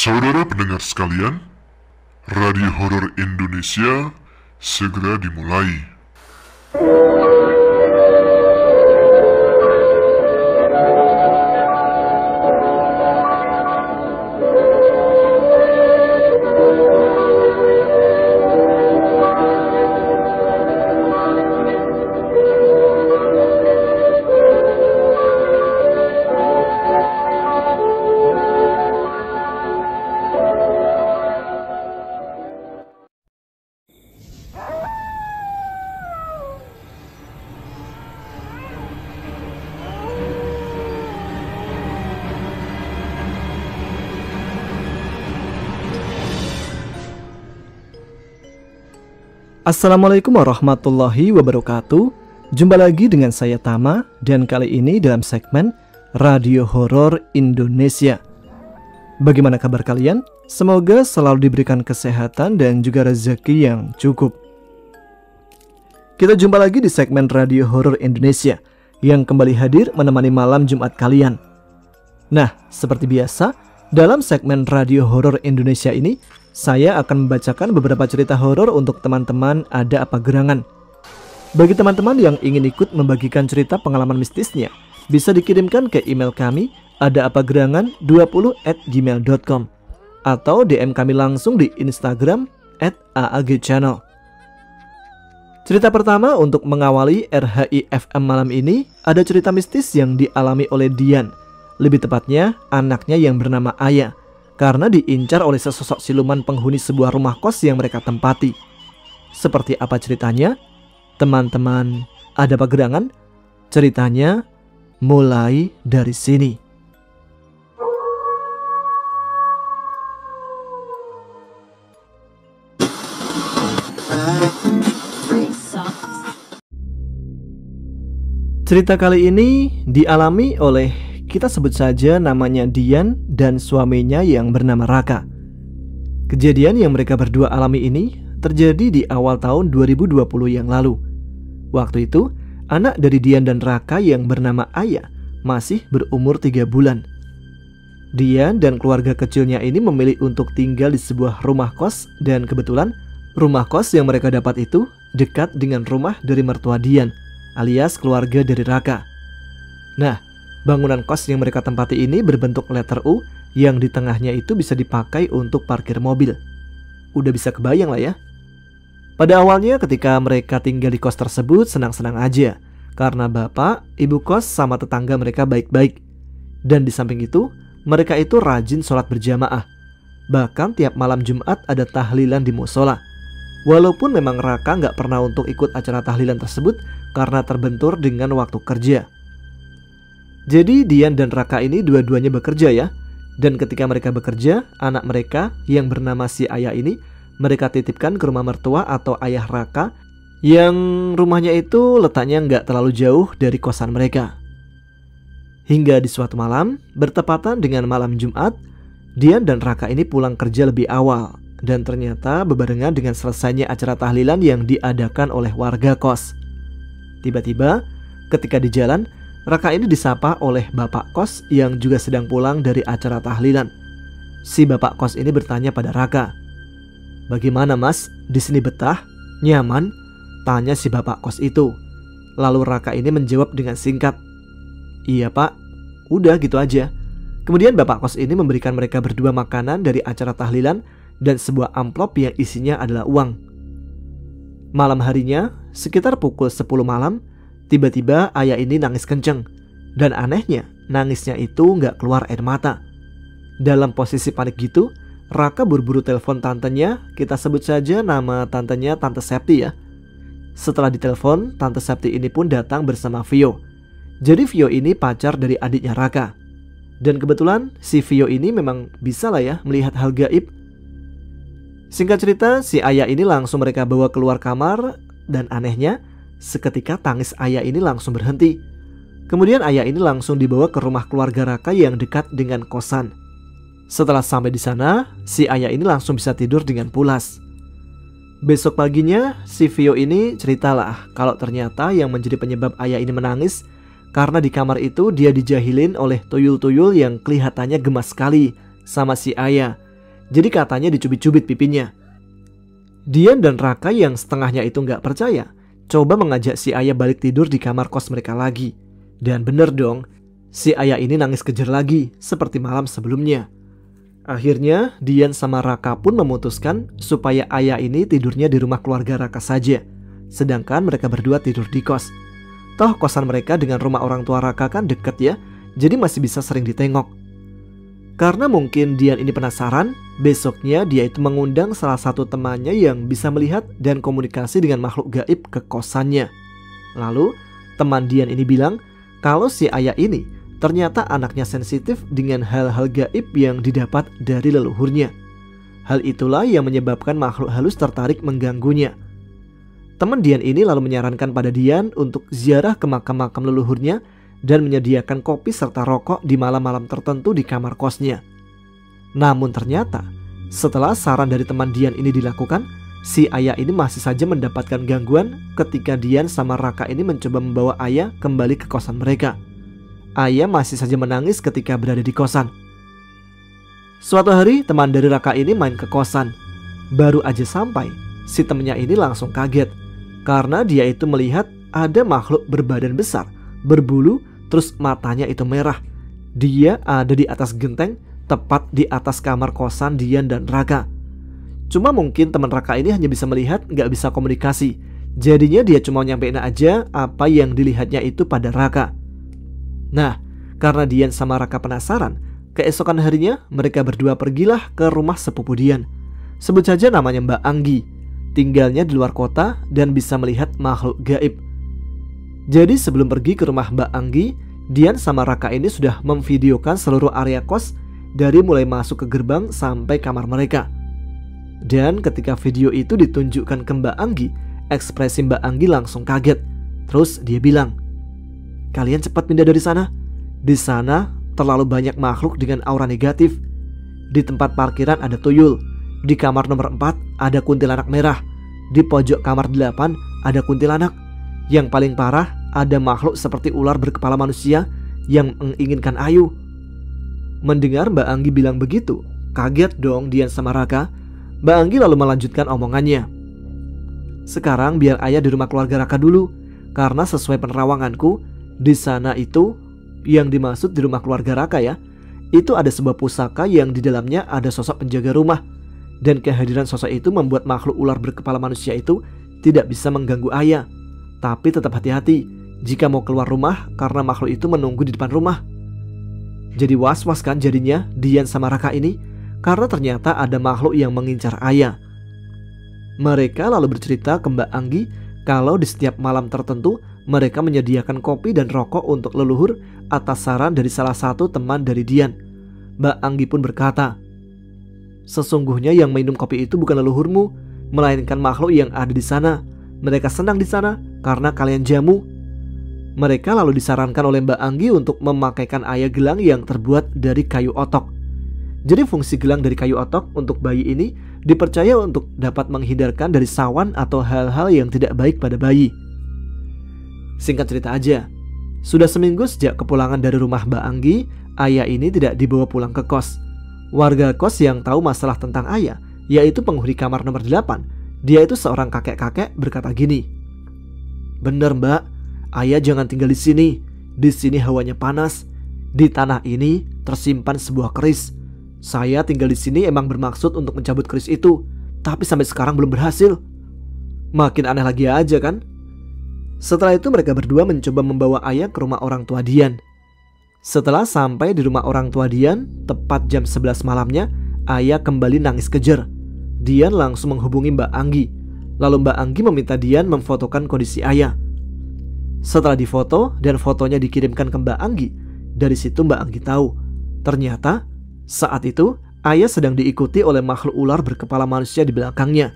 Saudara pendengar sekalian, Radio Horor Indonesia segera dimulai. Assalamualaikum warahmatullahi wabarakatuh. Jumpa lagi dengan saya Tama, dan kali ini dalam segmen Radio Horor Indonesia. Bagaimana kabar kalian? Semoga selalu diberikan kesehatan dan juga rezeki yang cukup. Kita jumpa lagi di segmen Radio Horor Indonesia yang kembali hadir menemani malam Jumat kalian. Nah, seperti biasa, dalam segmen Radio Horor Indonesia ini saya akan membacakan beberapa cerita horor untuk teman-teman Ada Apa Gerangan. Bagi teman-teman yang ingin ikut membagikan cerita pengalaman mistisnya, bisa dikirimkan ke email kami adaapagerangan20@gmail.com atau DM kami langsung di Instagram @aagchannel. Cerita pertama untuk mengawali RHI FM malam ini, ada cerita mistis yang dialami oleh Dian, lebih tepatnya anaknya yang bernama Aya, karena diincar oleh sesosok siluman penghuni sebuah rumah kos yang mereka tempati. Seperti apa ceritanya? Teman-teman Ada Apa Gerangan, ceritanya mulai dari sini. Cerita kali ini dialami oleh, kita sebut saja namanya Dian dan suaminya yang bernama Raka. Kejadian yang mereka berdua alami ini terjadi di awal tahun 2020 yang lalu. Waktu itu, anak dari Dian dan Raka yang bernama Aya masih berumur 3 bulan. Dian dan keluarga kecilnya ini memilih untuk tinggal di sebuah rumah kos, dan kebetulan rumah kos yang mereka dapat itu dekat dengan rumah dari mertua Dian, alias keluarga dari Raka. Nah, bangunan kos yang mereka tempati ini berbentuk letter U yang di tengahnya itu bisa dipakai untuk parkir mobil. Udah bisa kebayang lah ya. Pada awalnya ketika mereka tinggal di kos tersebut senang-senang aja, karena bapak, ibu kos sama tetangga mereka baik-baik. Dan di samping itu, mereka itu rajin sholat berjamaah. Bahkan tiap malam Jumat ada tahlilan di musola. Walaupun memang Raka nggak pernah untuk ikut acara tahlilan tersebut karena terbentur dengan waktu kerja. Jadi Dian dan Raka ini dua-duanya bekerja ya. Dan ketika mereka bekerja, anak mereka yang bernama si Ayah ini mereka titipkan ke rumah mertua atau ayah Raka, yang rumahnya itu letaknya nggak terlalu jauh dari kosan mereka. Hingga di suatu malam, bertepatan dengan malam Jumat, Dian dan Raka ini pulang kerja lebih awal. Dan ternyata bebarengan dengan selesainya acara tahlilan yang diadakan oleh warga kos. Tiba-tiba ketika di jalan, Raka ini disapa oleh bapak kos yang juga sedang pulang dari acara tahlilan. Si bapak kos ini bertanya pada Raka, "Bagaimana mas, di sini betah? Nyaman?" tanya si bapak kos itu. Lalu Raka ini menjawab dengan singkat, "Iya pak, udah gitu aja." Kemudian bapak kos ini memberikan mereka berdua makanan dari acara tahlilan dan sebuah amplop yang isinya adalah uang. Malam harinya, sekitar pukul 10 malam, tiba-tiba Ayah ini nangis kenceng. Dan anehnya, nangisnya itu nggak keluar air mata. Dalam posisi panik gitu, Raka buru-buru telepon tantenya, kita sebut saja nama tantenya Tante Septi ya. Setelah ditelepon, Tante Septi ini pun datang bersama Vio. Jadi Vio ini pacar dari adiknya Raka. Dan kebetulan si Vio ini memang bisa lah ya melihat hal gaib. Singkat cerita, si Ayah ini langsung mereka bawa keluar kamar, dan anehnya, seketika tangis Ayah ini langsung berhenti. Kemudian Ayah ini langsung dibawa ke rumah keluarga Raka yang dekat dengan kosan. Setelah sampai di sana, si Ayah ini langsung bisa tidur dengan pulas. Besok paginya, si Vio ini ceritalah kalau ternyata yang menjadi penyebab Ayah ini menangis karena di kamar itu dia dijahilin oleh tuyul-tuyul yang kelihatannya gemas sekali sama si Ayah. Jadi katanya dicubit-cubit pipinya. Dian dan Raka yang setengahnya itu nggak percaya, coba mengajak si Ayah balik tidur di kamar kos mereka lagi. Dan bener dong, si Ayah ini nangis kejer lagi seperti malam sebelumnya. Akhirnya Dian sama Raka pun memutuskan supaya Ayah ini tidurnya di rumah keluarga Raka saja, sedangkan mereka berdua tidur di kos. Toh kosan mereka dengan rumah orang tua Raka kan deket ya, jadi masih bisa sering ditengok. Karena mungkin Dian ini penasaran, besoknya dia itu mengundang salah satu temannya yang bisa melihat dan komunikasi dengan makhluk gaib ke kosannya. Lalu teman Dian ini bilang kalau si Ayah ini ternyata anaknya sensitif dengan hal-hal gaib yang didapat dari leluhurnya. Hal itulah yang menyebabkan makhluk halus tertarik mengganggunya. Teman Dian ini lalu menyarankan pada Dian untuk ziarah ke makam-makam leluhurnya dan menyediakan kopi serta rokok di malam-malam tertentu di kamar kosnya. Namun ternyata setelah saran dari teman Dian ini dilakukan, si Ayah ini masih saja mendapatkan gangguan ketika Dian sama Raka ini mencoba membawa Ayah kembali ke kosan mereka. Ayah masih saja menangis ketika berada di kosan. Suatu hari teman dari Raka ini main ke kosan. Baru aja sampai, si temannya ini langsung kaget karena dia itu melihat ada makhluk berbadan besar, berbulu, terus matanya itu merah. Dia ada di atas genteng, tepat di atas kamar kosan Dian dan Raka. Cuma mungkin teman Raka ini hanya bisa melihat, gak bisa komunikasi. Jadinya dia cuma nyampein aja apa yang dilihatnya itu pada Raka. Nah, karena Dian sama Raka penasaran, keesokan harinya mereka berdua pergilah ke rumah sepupu Dian. Sebut saja namanya Mbak Anggi. Tinggalnya di luar kota dan bisa melihat makhluk gaib. Jadi sebelum pergi ke rumah Mbak Anggi, Dian sama Raka ini sudah memvideokan seluruh area kos dari mulai masuk ke gerbang sampai kamar mereka. Dan ketika video itu ditunjukkan ke Mbak Anggi, ekspresi Mbak Anggi langsung kaget. Terus dia bilang, "Kalian cepat pindah dari sana. Di sana terlalu banyak makhluk dengan aura negatif. Di tempat parkiran ada tuyul. Di kamar nomor 4 ada kuntilanak merah. Di pojok kamar 8 ada kuntilanak. Yang paling parah, ada makhluk seperti ular berkepala manusia yang menginginkan Ayu." Mendengar Mbak Anggi bilang begitu, kaget dong Dian sama Raka. Mbak Anggi lalu melanjutkan omongannya. "Sekarang biar Ayah di rumah keluarga Raka dulu, karena sesuai penerawanganku, di sana itu yang dimaksud di rumah keluarga Raka ya, itu ada sebuah pusaka yang di dalamnya ada sosok penjaga rumah. Dan kehadiran sosok itu membuat makhluk ular berkepala manusia itu tidak bisa mengganggu Ayah. Tapi tetap hati-hati jika mau keluar rumah karena makhluk itu menunggu di depan rumah." Jadi was-was kan jadinya Dian sama Raka ini karena ternyata ada makhluk yang mengincar Ayah. Mereka lalu bercerita ke Mbak Anggi kalau di setiap malam tertentu mereka menyediakan kopi dan rokok untuk leluhur atas saran dari salah satu teman dari Dian. Mbak Anggi pun berkata, "Sesungguhnya yang minum kopi itu bukan leluhurmu, melainkan makhluk yang ada di sana. Mereka senang di sana karena kalian jamu." Mereka lalu disarankan oleh Mbak Anggi untuk memakaikan Ayah gelang yang terbuat dari kayu otok. Jadi fungsi gelang dari kayu otok untuk bayi ini dipercaya untuk dapat menghindarkan dari sawan atau hal-hal yang tidak baik pada bayi. Singkat cerita aja, sudah seminggu sejak kepulangan dari rumah Mbak Anggi, Ayah ini tidak dibawa pulang ke kos. Warga kos yang tahu masalah tentang Ayah, yaitu penghuni kamar nomor 8, dia itu seorang kakek-kakek berkata gini, "Bener Mbak, Ayah jangan tinggal di sini. Di sini hawanya panas. Di tanah ini tersimpan sebuah keris. Saya tinggal di sini emang bermaksud untuk mencabut keris itu, tapi sampai sekarang belum berhasil." Makin aneh lagi aja kan? Setelah itu mereka berdua mencoba membawa Ayah ke rumah orang tua Dian. Setelah sampai di rumah orang tua Dian, tepat jam 11 malamnya, Ayah kembali nangis kejer. Dian langsung menghubungi Mbak Anggi. Lalu Mbak Anggi meminta Dian memfotokan kondisi Ayah. Setelah difoto dan fotonya dikirimkan ke Mbak Anggi, dari situ Mbak Anggi tahu ternyata saat itu Ayah sedang diikuti oleh makhluk ular berkepala manusia di belakangnya.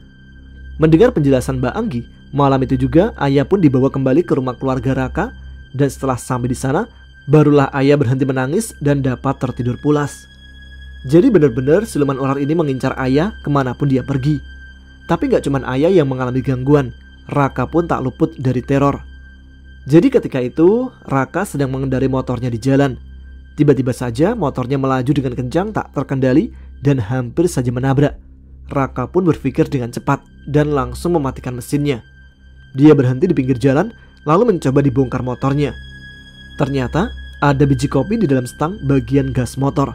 Mendengar penjelasan Mbak Anggi, malam itu juga Ayah pun dibawa kembali ke rumah keluarga Raka. Dan setelah sampai di sana, barulah Ayah berhenti menangis dan dapat tertidur pulas. Jadi benar-benar siluman ular ini mengincar Ayah kemanapun dia pergi. Tapi gak cuma Ayah yang mengalami gangguan, Raka pun tak luput dari teror. Jadi ketika itu Raka sedang mengendarai motornya di jalan. Tiba-tiba saja motornya melaju dengan kencang tak terkendali dan hampir saja menabrak. Raka pun berpikir dengan cepat dan langsung mematikan mesinnya. Dia berhenti di pinggir jalan lalu mencoba dibongkar motornya. Ternyata ada biji kopi di dalam stang bagian gas motor.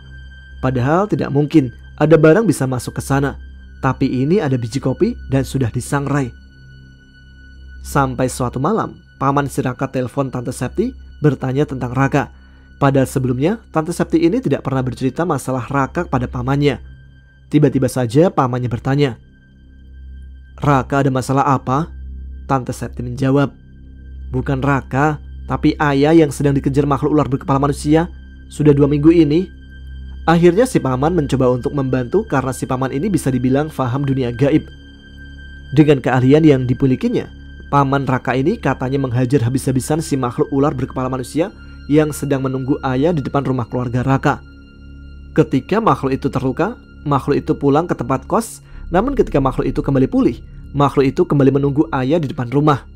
Padahal tidak mungkin ada barang bisa masuk ke sana. Tapi ini ada biji kopi dan sudah disangrai. Sampai suatu malam, paman si Raka telepon Tante Septi bertanya tentang Raka. Padahal sebelumnya Tante Septi ini tidak pernah bercerita masalah Raka pada pamannya. Tiba-tiba saja pamannya bertanya, "Raka ada masalah apa?" Tante Septi menjawab, "Bukan Raka, tapi ayah yang sedang dikejar makhluk ular berkepala manusia. Sudah 2 minggu ini." Akhirnya si paman mencoba untuk membantu karena si paman ini bisa dibilang paham dunia gaib. Dengan keahlian yang dimilikinya, paman Raka ini katanya menghajar habis-habisan si makhluk ular berkepala manusia yang sedang menunggu ayah di depan rumah keluarga Raka. Ketika makhluk itu terluka, makhluk itu pulang ke tempat kos. Namun ketika makhluk itu kembali pulih, makhluk itu kembali menunggu ayah di depan rumah.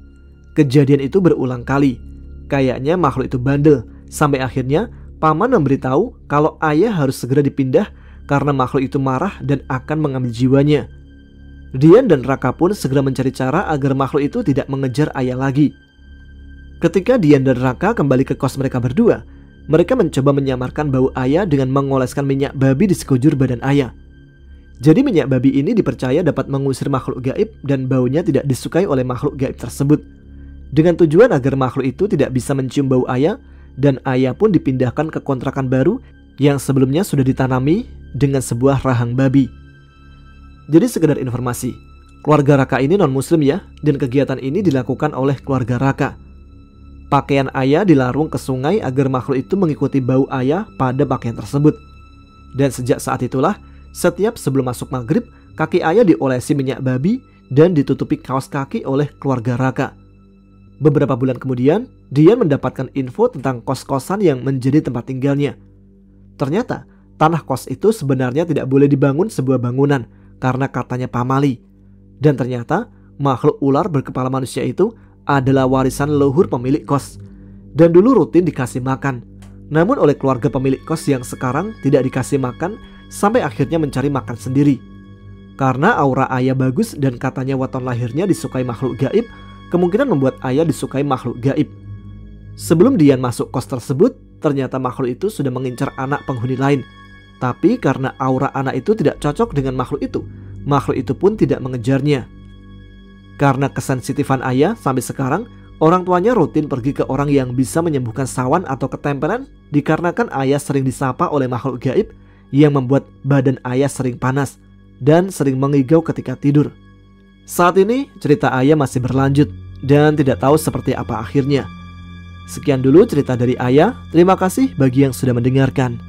Kejadian itu berulang kali. Kayaknya makhluk itu bandel. Sampai akhirnya paman memberitahu kalau ayah harus segera dipindah karena makhluk itu marah dan akan mengambil jiwanya. Dian dan Raka pun segera mencari cara agar makhluk itu tidak mengejar ayah lagi. Ketika Dian dan Raka kembali ke kos mereka berdua, mereka mencoba menyamarkan bau ayah dengan mengoleskan minyak babi di sekujur badan ayah. Jadi minyak babi ini dipercaya dapat mengusir makhluk gaib dan baunya tidak disukai oleh makhluk gaib tersebut. Dengan tujuan agar makhluk itu tidak bisa mencium bau ayah dan ayah pun dipindahkan ke kontrakan baru yang sebelumnya sudah ditanami dengan sebuah rahang babi. Jadi sekedar informasi, keluarga Raka ini non-muslim ya, dan kegiatan ini dilakukan oleh keluarga Raka. Pakaian ayah dilarung ke sungai agar makhluk itu mengikuti bau ayah pada pakaian tersebut. Dan sejak saat itulah, setiap sebelum masuk maghrib, kaki ayah diolesi minyak babi dan ditutupi kaos kaki oleh keluarga Raka. Beberapa bulan kemudian, Dian mendapatkan info tentang kos-kosan yang menjadi tempat tinggalnya. Ternyata, tanah kos itu sebenarnya tidak boleh dibangun sebuah bangunan karena katanya pamali. Dan ternyata, makhluk ular berkepala manusia itu adalah warisan leluhur pemilik kos dan dulu rutin dikasih makan. Namun oleh keluarga pemilik kos yang sekarang tidak dikasih makan sampai akhirnya mencari makan sendiri. Karena aura ayah bagus dan katanya waton lahirnya disukai makhluk gaib, kemungkinan membuat ayah disukai makhluk gaib. Sebelum Dian masuk kos tersebut, ternyata makhluk itu sudah mengincar anak penghuni lain. Tapi karena aura anak itu tidak cocok dengan makhluk itu pun tidak mengejarnya. Karena kesensitifan ayah sampai sekarang, orang tuanya rutin pergi ke orang yang bisa menyembuhkan sawan atau ketempelan dikarenakan ayah sering disapa oleh makhluk gaib yang membuat badan ayah sering panas dan sering mengigau ketika tidur. Saat ini cerita ayah masih berlanjut dan tidak tahu seperti apa akhirnya. Sekian dulu cerita dari ayah. Terima kasih bagi yang sudah mendengarkan.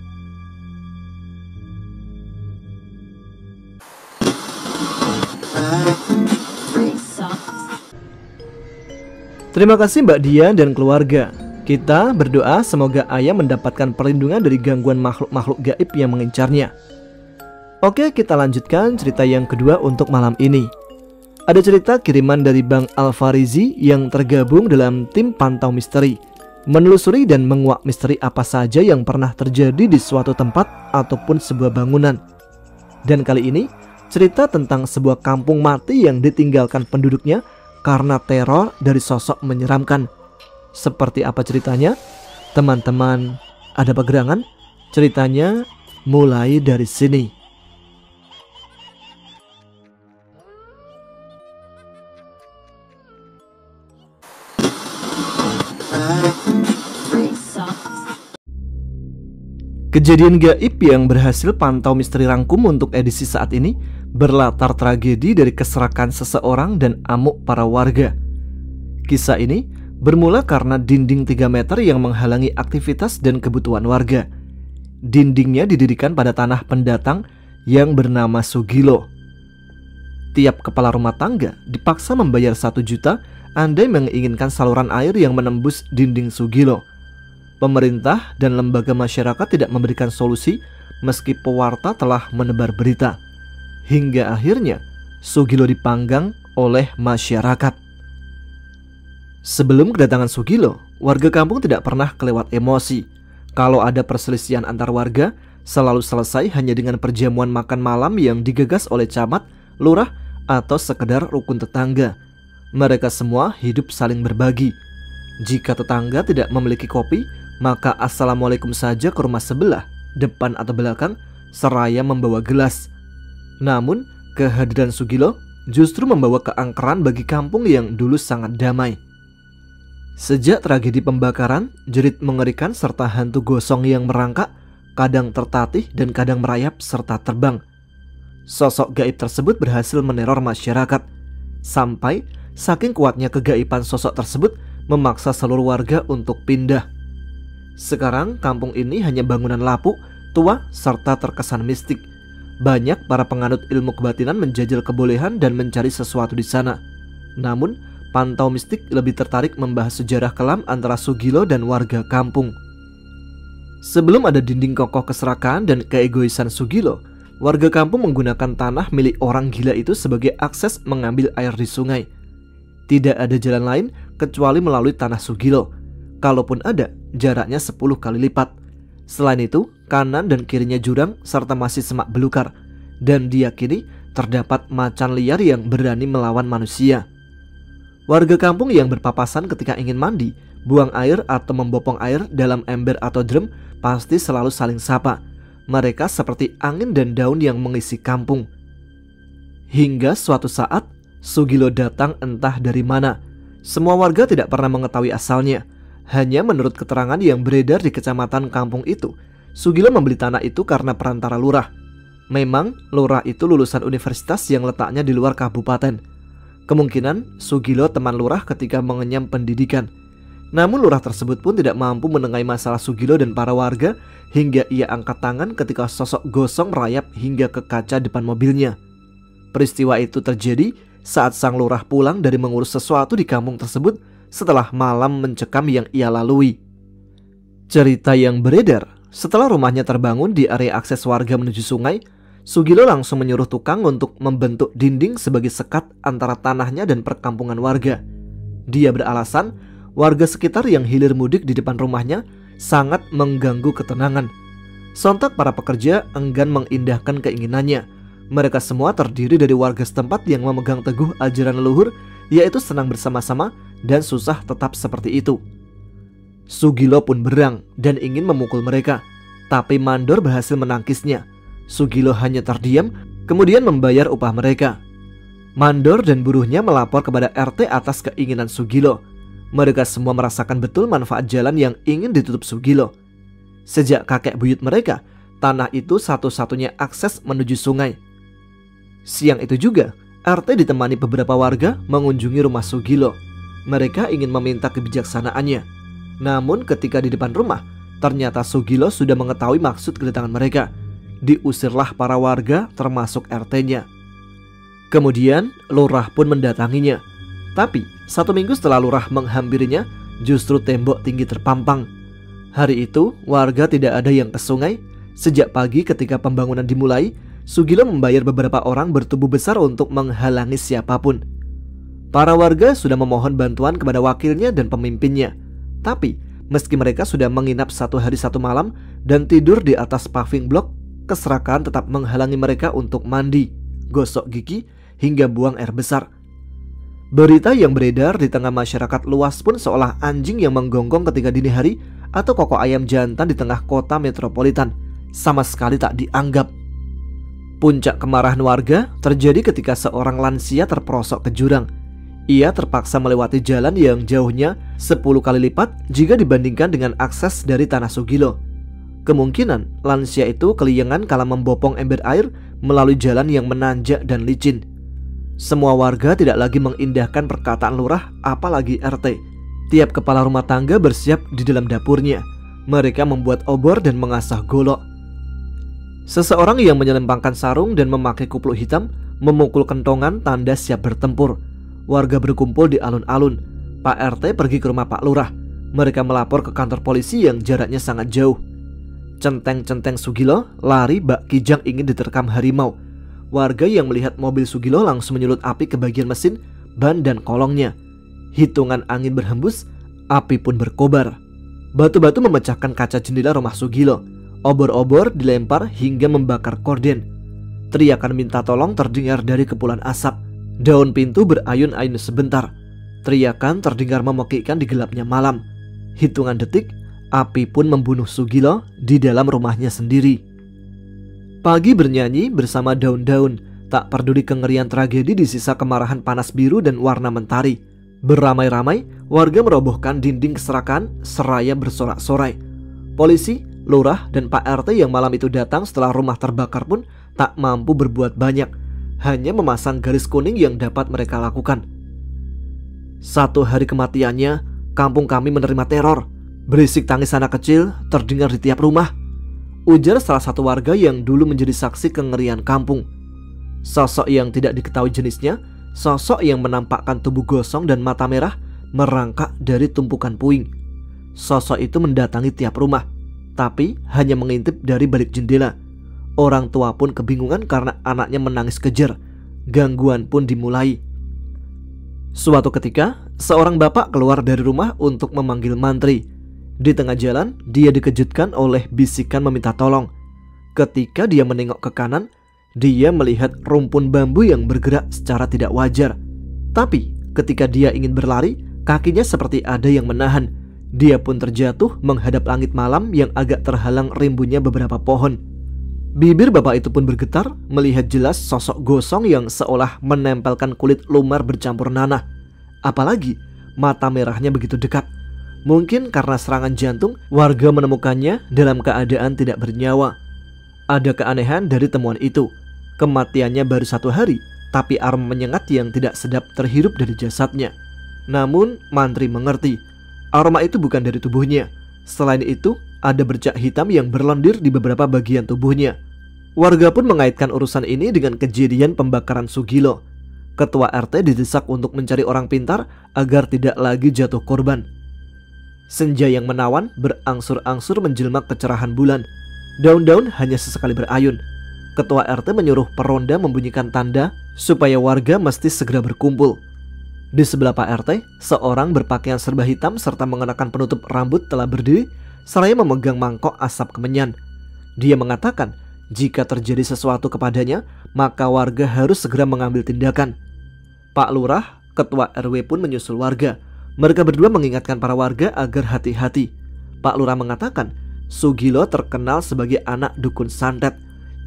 Terima kasih Mbak Dian dan keluarga. Kita berdoa semoga ayah mendapatkan perlindungan dari gangguan makhluk-makhluk gaib yang mengincarnya. Oke, kita lanjutkan cerita yang kedua untuk malam ini. Ada cerita kiriman dari Bang Alfarizi yang tergabung dalam tim Pantau Misteri, menelusuri dan menguak misteri apa saja yang pernah terjadi di suatu tempat ataupun sebuah bangunan. Dan kali ini cerita tentang sebuah kampung mati yang ditinggalkan penduduknya karena teror dari sosok menyeramkan. Seperti apa ceritanya? Teman-teman, ada pegerangan? Ceritanya mulai dari sini. Kejadian gaib yang berhasil Pantau Misteri rangkum untuk edisi saat ini berlatar tragedi dari keserakan seseorang dan amuk para warga. Kisah ini bermula karena dinding 3 meter yang menghalangi aktivitas dan kebutuhan warga. Dindingnya didirikan pada tanah pendatang yang bernama Sugilo. Tiap kepala rumah tangga dipaksa membayar 1 juta andai menginginkan saluran air yang menembus dinding Sugilo. Pemerintah dan lembaga masyarakat tidak memberikan solusi meski pewarta telah menebar berita. Hingga akhirnya Sugilo dipanggang oleh masyarakat. Sebelum kedatangan Sugilo, warga kampung tidak pernah kelewat emosi. Kalau ada perselisihan antar warga, selalu selesai hanya dengan perjamuan makan malam yang digagas oleh camat, lurah, atau sekedar rukun tetangga. Mereka semua hidup saling berbagi. Jika tetangga tidak memiliki kopi, maka assalamualaikum saja ke rumah sebelah, depan atau belakang, seraya membawa gelas. Namun, kehadiran Sugilo justru membawa keangkeran bagi kampung yang dulu sangat damai. Sejak tragedi pembakaran, jerit mengerikan serta hantu gosong yang merangkak, kadang tertatih dan kadang merayap serta terbang. Sosok gaib tersebut berhasil meneror masyarakat, sampai saking kuatnya kegaiban sosok tersebut memaksa seluruh warga untuk pindah. Sekarang kampung ini hanya bangunan lapuk, tua, serta terkesan mistik. Banyak para penganut ilmu kebatinan menjajal kebolehan dan mencari sesuatu di sana. Namun, pantau mistik lebih tertarik membahas sejarah kelam antara Sugilo dan warga kampung. Sebelum ada dinding kokoh keserakahan dan keegoisan Sugilo, warga kampung menggunakan tanah milik orang gila itu sebagai akses mengambil air di sungai. Tidak ada jalan lain kecuali melalui tanah Sugilo. Kalaupun ada, jaraknya 10 kali lipat. Selain itu, kanan dan kirinya jurang serta masih semak belukar, dan diyakini terdapat macan liar yang berani melawan manusia. Warga kampung yang berpapasan ketika ingin mandi, buang air atau membopong air dalam ember atau drum pasti selalu saling sapa. Mereka seperti angin dan daun yang mengisi kampung. Hingga suatu saat, Sugilo datang entah dari mana. Semua warga tidak pernah mengetahui asalnya. Hanya menurut keterangan yang beredar di kecamatan kampung itu, Sugilo membeli tanah itu karena perantara lurah. Memang lurah itu lulusan universitas yang letaknya di luar kabupaten. Kemungkinan Sugilo teman lurah ketika mengenyam pendidikan. Namun lurah tersebut pun tidak mampu menengahi masalah Sugilo dan para warga, hingga ia angkat tangan ketika sosok gosong merayap hingga ke kaca depan mobilnya. Peristiwa itu terjadi saat sang lurah pulang dari mengurus sesuatu di kampung tersebut setelah malam mencekam yang ia lalui. Cerita yang beredar, setelah rumahnya terbangun di area akses warga menuju sungai, Sugilo langsung menyuruh tukang untuk membentuk dinding sebagai sekat antara tanahnya dan perkampungan warga. Dia beralasan warga sekitar yang hilir mudik di depan rumahnya sangat mengganggu ketenangan. Sontak para pekerja enggan mengindahkan keinginannya. Mereka semua terdiri dari warga setempat yang memegang teguh ajaran leluhur, yaitu senang bersama-sama dan susah tetap seperti itu. Sugilo pun berang dan ingin memukul mereka, tapi mandor berhasil menangkisnya. Sugilo hanya terdiam, kemudian membayar upah mereka. Mandor dan buruhnya melapor kepada RT atas keinginan Sugilo. Mereka semua merasakan betul manfaat jalan yang ingin ditutup Sugilo. Sejak kakek buyut mereka, tanah itu satu-satunya akses menuju sungai. Siang itu juga, RT ditemani beberapa warga mengunjungi rumah Sugilo. Mereka ingin meminta kebijaksanaannya. Namun ketika di depan rumah, ternyata Sugilo sudah mengetahui maksud kedatangan mereka. Diusirlah para warga termasuk RT-nya. Kemudian lurah pun mendatanginya. Tapi 1 minggu setelah lurah menghampirinya, justru tembok tinggi terpampang. Hari itu warga tidak ada yang ke sungai. Sejak pagi ketika pembangunan dimulai, Sugilo membayar beberapa orang bertubuh besar untuk menghalangi siapapun. Para warga sudah memohon bantuan kepada wakilnya dan pemimpinnya. Tapi meski mereka sudah menginap 1 hari 1 malam dan tidur di atas paving block, keserakahan tetap menghalangi mereka untuk mandi, gosok gigi, hingga buang air besar. Berita yang beredar di tengah masyarakat luas pun seolah anjing yang menggonggong ketika dini hari atau koko ayam jantan di tengah kota metropolitan, sama sekali tak dianggap. Puncak kemarahan warga terjadi ketika seorang lansia terperosok ke jurang. Ia terpaksa melewati jalan yang jauhnya 10 kali lipat jika dibandingkan dengan akses dari tanah Sugilo. Kemungkinan lansia itu keliengan kala membopong ember air melalui jalan yang menanjak dan licin. Semua warga tidak lagi mengindahkan perkataan lurah, apalagi RT. Tiap kepala rumah tangga bersiap di dalam dapurnya. Mereka membuat obor dan mengasah golok. Seseorang yang menyelempangkan sarung dan memakai kupluk hitam memukul kentongan tanda siap bertempur. Warga berkumpul di alun-alun. Pak RT pergi ke rumah Pak Lurah. Mereka melapor ke kantor polisi yang jaraknya sangat jauh. Centeng-centeng Sugilo lari bak kijang ingin diterkam harimau. Warga yang melihat mobil Sugilo langsung menyulut api ke bagian mesin, ban dan kolongnya. Hitungan angin berhembus, api pun berkobar. Batu-batu memecahkan kaca jendela rumah Sugilo. Obor-obor dilempar hingga membakar korden. Teriakan minta tolong terdengar dari kepulan asap. Daun pintu berayun-ayun sebentar. Teriakan terdengar memekikkan di gelapnya malam. Hitungan detik, api pun membunuh Sugilo di dalam rumahnya sendiri. Pagi bernyanyi bersama daun-daun, tak peduli kengerian tragedi di sisa kemarahan panas biru dan warna mentari. Beramai-ramai, warga merobohkan dinding keserakan seraya bersorak-sorai. Polisi, lurah, dan Pak RT yang malam itu datang setelah rumah terbakar pun tak mampu berbuat banyak, hanya memasang garis kuning yang dapat mereka lakukan. 1 hari kematiannya, kampung kami menerima teror. Berisik tangis anak kecil terdengar di tiap rumah, ujar salah satu warga yang dulu menjadi saksi kengerian kampung. Sosok yang tidak diketahui jenisnya, sosok yang menampakkan tubuh gosong dan mata merah, merangkak dari tumpukan puing. Sosok itu mendatangi tiap rumah, tapi hanya mengintip dari balik jendela. Orang tua pun kebingungan karena anaknya menangis kejer. Gangguan pun dimulai. Suatu ketika, seorang bapak keluar dari rumah untuk memanggil mantri. Di tengah jalan, dia dikejutkan oleh bisikan meminta tolong. Ketika dia menengok ke kanan, dia melihat rumpun bambu yang bergerak secara tidak wajar. Tapi ketika dia ingin berlari, kakinya seperti ada yang menahan. Dia pun terjatuh menghadap langit malam yang agak terhalang rimbunnya beberapa pohon. Bibir bapak itu pun bergetar melihat jelas sosok gosong yang seolah menempelkan kulit lumar bercampur nanah. Apalagi mata merahnya begitu dekat. Mungkin karena serangan jantung, warga menemukannya dalam keadaan tidak bernyawa. Ada keanehan dari temuan itu. Kematiannya baru 1 hari, tapi aroma menyengat yang tidak sedap terhirup dari jasadnya. Namun mantri mengerti, aroma itu bukan dari tubuhnya. Selain itu, ada bercak hitam yang berlendir di beberapa bagian tubuhnya. Warga pun mengaitkan urusan ini dengan kejadian pembakaran Sugilo. Ketua RT didesak untuk mencari orang pintar agar tidak lagi jatuh korban. Senja yang menawan berangsur-angsur menjelma kecerahan bulan. Daun-daun hanya sesekali berayun. Ketua RT menyuruh peronda membunyikan tanda supaya warga mesti segera berkumpul. Di sebelah Pak RT, seorang berpakaian serba hitam serta mengenakan penutup rambut telah berdiri seraya memegang mangkok asap kemenyan. Dia mengatakan jika terjadi sesuatu kepadanya, maka warga harus segera mengambil tindakan. Pak Lurah, Ketua RW pun menyusul warga. Mereka berdua mengingatkan para warga agar hati-hati. Pak Lurah mengatakan Sugilo terkenal sebagai anak dukun santet.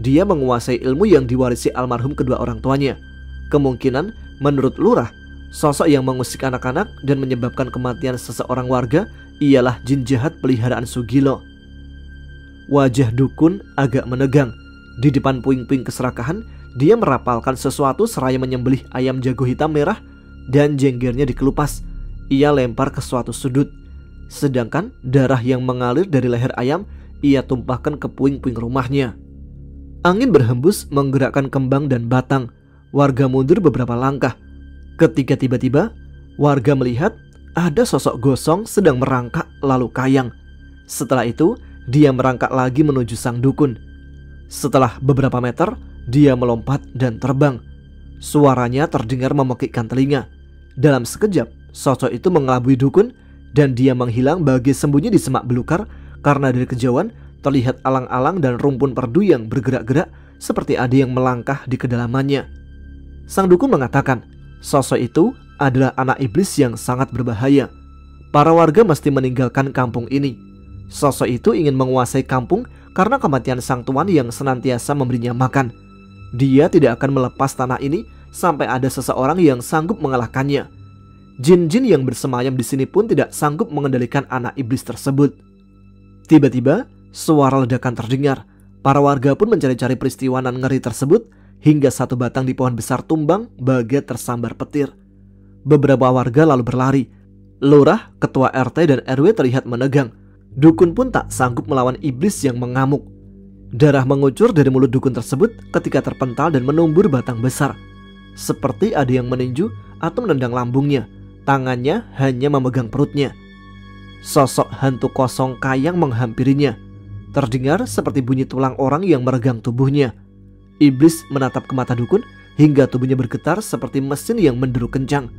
Dia menguasai ilmu yang diwarisi almarhum kedua orang tuanya. Kemungkinan menurut Lurah, sosok yang mengusik anak-anak dan menyebabkan kematian seseorang warga ialah jin jahat peliharaan Sugilo. Wajah dukun agak menegang. Di depan puing-puing keserakahan, dia merapalkan sesuatu seraya menyembelih ayam jago hitam merah dan jenggernya dikelupas. Ia lempar ke suatu sudut. Sedangkan darah yang mengalir dari leher ayam ia tumpahkan ke puing-puing rumahnya. Angin berhembus menggerakkan kembang dan batang. Warga mundur beberapa langkah. Ketika tiba-tiba warga melihat ada sosok gosong sedang merangkak lalu kayang. Setelah itu dia merangkak lagi menuju sang dukun. Setelah beberapa meter dia melompat dan terbang. Suaranya terdengar memekikkan telinga. Dalam sekejap sosok itu mengelabui dukun dan dia menghilang bagai sembunyi di semak belukar karena dari kejauhan terlihat alang-alang dan rumpun perdu yang bergerak-gerak seperti ada yang melangkah di kedalamannya. Sang dukun mengatakan sosok itu adalah anak iblis yang sangat berbahaya. Para warga mesti meninggalkan kampung ini. Sosok itu ingin menguasai kampung karena kematian sang tuan yang senantiasa memberinya makan. Dia tidak akan melepas tanah ini sampai ada seseorang yang sanggup mengalahkannya. Jin-jin yang bersemayam di sini pun tidak sanggup mengendalikan anak iblis tersebut. Tiba-tiba suara ledakan terdengar. Para warga pun mencari-cari peristiwa nan ngeri tersebut hingga satu batang di pohon besar tumbang bagai tersambar petir. Beberapa warga lalu berlari. Lurah, ketua RT dan RW terlihat menegang. Dukun pun tak sanggup melawan iblis yang mengamuk. Darah mengucur dari mulut dukun tersebut ketika terpental dan menumbur batang besar. Seperti ada yang meninju atau menendang lambungnya. Tangannya hanya memegang perutnya. Sosok hantu kosong kayang menghampirinya. Terdengar seperti bunyi tulang orang yang meregang tubuhnya. Iblis menatap ke mata dukun hingga tubuhnya bergetar seperti mesin yang menderu kencang.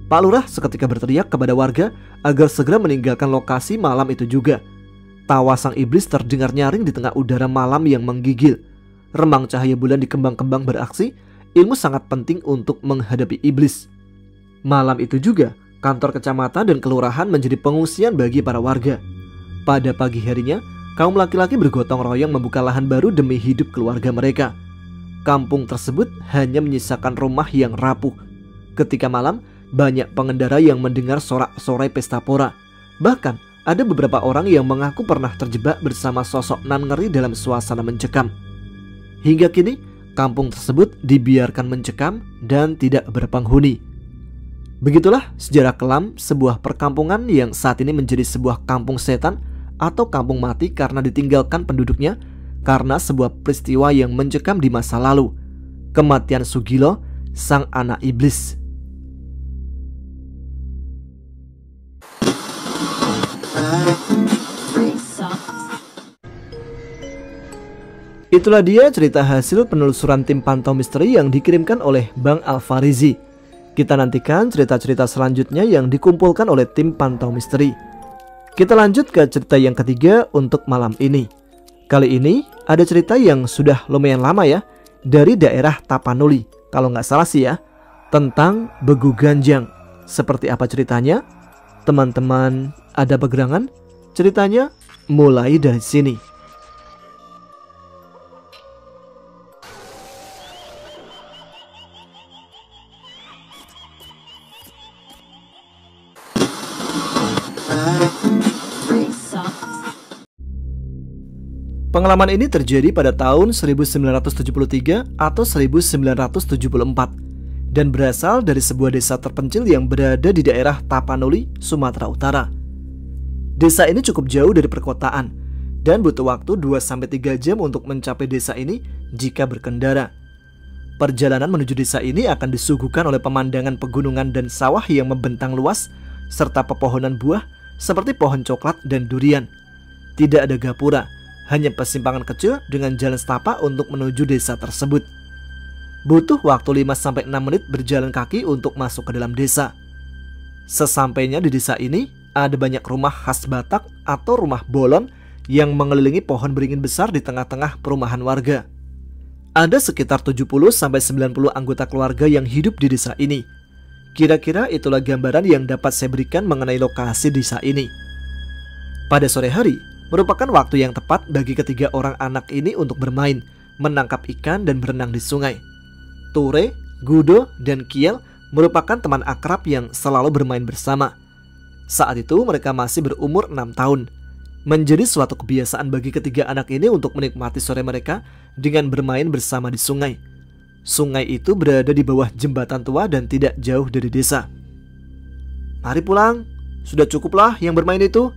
Pak Lurah seketika berteriak kepada warga agar segera meninggalkan lokasi malam itu juga. Tawa sang iblis terdengar nyaring di tengah udara malam yang menggigil. Remang cahaya bulan di kembang-kembang beraksi. Ilmu sangat penting untuk menghadapi iblis. Malam itu juga, kantor kecamatan dan kelurahan menjadi pengungsian bagi para warga. Pada pagi harinya, kaum laki-laki bergotong royong membuka lahan baru demi hidup keluarga mereka. Kampung tersebut hanya menyisakan rumah yang rapuh. Ketika malam, banyak pengendara yang mendengar sorak-sorai pesta pora. Bahkan, ada beberapa orang yang mengaku pernah terjebak bersama sosok nan ngeri dalam suasana mencekam. Hingga kini, kampung tersebut dibiarkan mencekam dan tidak berpenghuni. Begitulah sejarah kelam sebuah perkampungan yang saat ini menjadi sebuah kampung setan atau kampung mati karena ditinggalkan penduduknya karena sebuah peristiwa yang mencekam di masa lalu, kematian Sugilo, sang anak iblis. Itulah dia cerita hasil penelusuran tim pantau misteri yang dikirimkan oleh Bang Alfarizi. Kita nantikan cerita-cerita selanjutnya yang dikumpulkan oleh tim pantau misteri. Kita lanjut ke cerita yang ketiga untuk malam ini. Kali ini ada cerita yang sudah lumayan lama ya, dari daerah Tapanuli, kalau nggak salah sih ya, tentang Begu Ganjang. Seperti apa ceritanya? Teman-teman ada pegerangan? Ceritanya mulai dari sini. Pengalaman ini terjadi pada tahun 1973 atau 1974 dan berasal dari sebuah desa terpencil yang berada di daerah Tapanuli, Sumatera Utara. Desa ini cukup jauh dari perkotaan dan butuh waktu 2-3 jam untuk mencapai desa ini jika berkendara. Perjalanan menuju desa ini akan disuguhkan oleh pemandangan pegunungan dan sawah yang membentang luas serta pepohonan buah seperti pohon coklat dan durian. Tidak ada gapura, hanya persimpangan kecil dengan jalan setapak untuk menuju desa tersebut. Butuh waktu 5-6 menit berjalan kaki untuk masuk ke dalam desa. Sesampainya di desa ini, ada banyak rumah khas Batak atau rumah bolon yang mengelilingi pohon beringin besar di tengah-tengah perumahan warga. Ada sekitar 70-90 anggota keluarga yang hidup di desa ini. Kira-kira itulah gambaran yang dapat saya berikan mengenai lokasi desa ini. Pada sore hari, merupakan waktu yang tepat bagi ketiga orang anak ini untuk bermain, menangkap ikan dan berenang di sungai. Ture, Gudo, dan Kiel merupakan teman akrab yang selalu bermain bersama. Saat itu mereka masih berumur 6 tahun. Menjadi suatu kebiasaan bagi ketiga anak ini untuk menikmati sore mereka dengan bermain bersama di sungai. Sungai itu berada di bawah jembatan tua dan tidak jauh dari desa. "Mari pulang, sudah cukuplah yang bermain itu."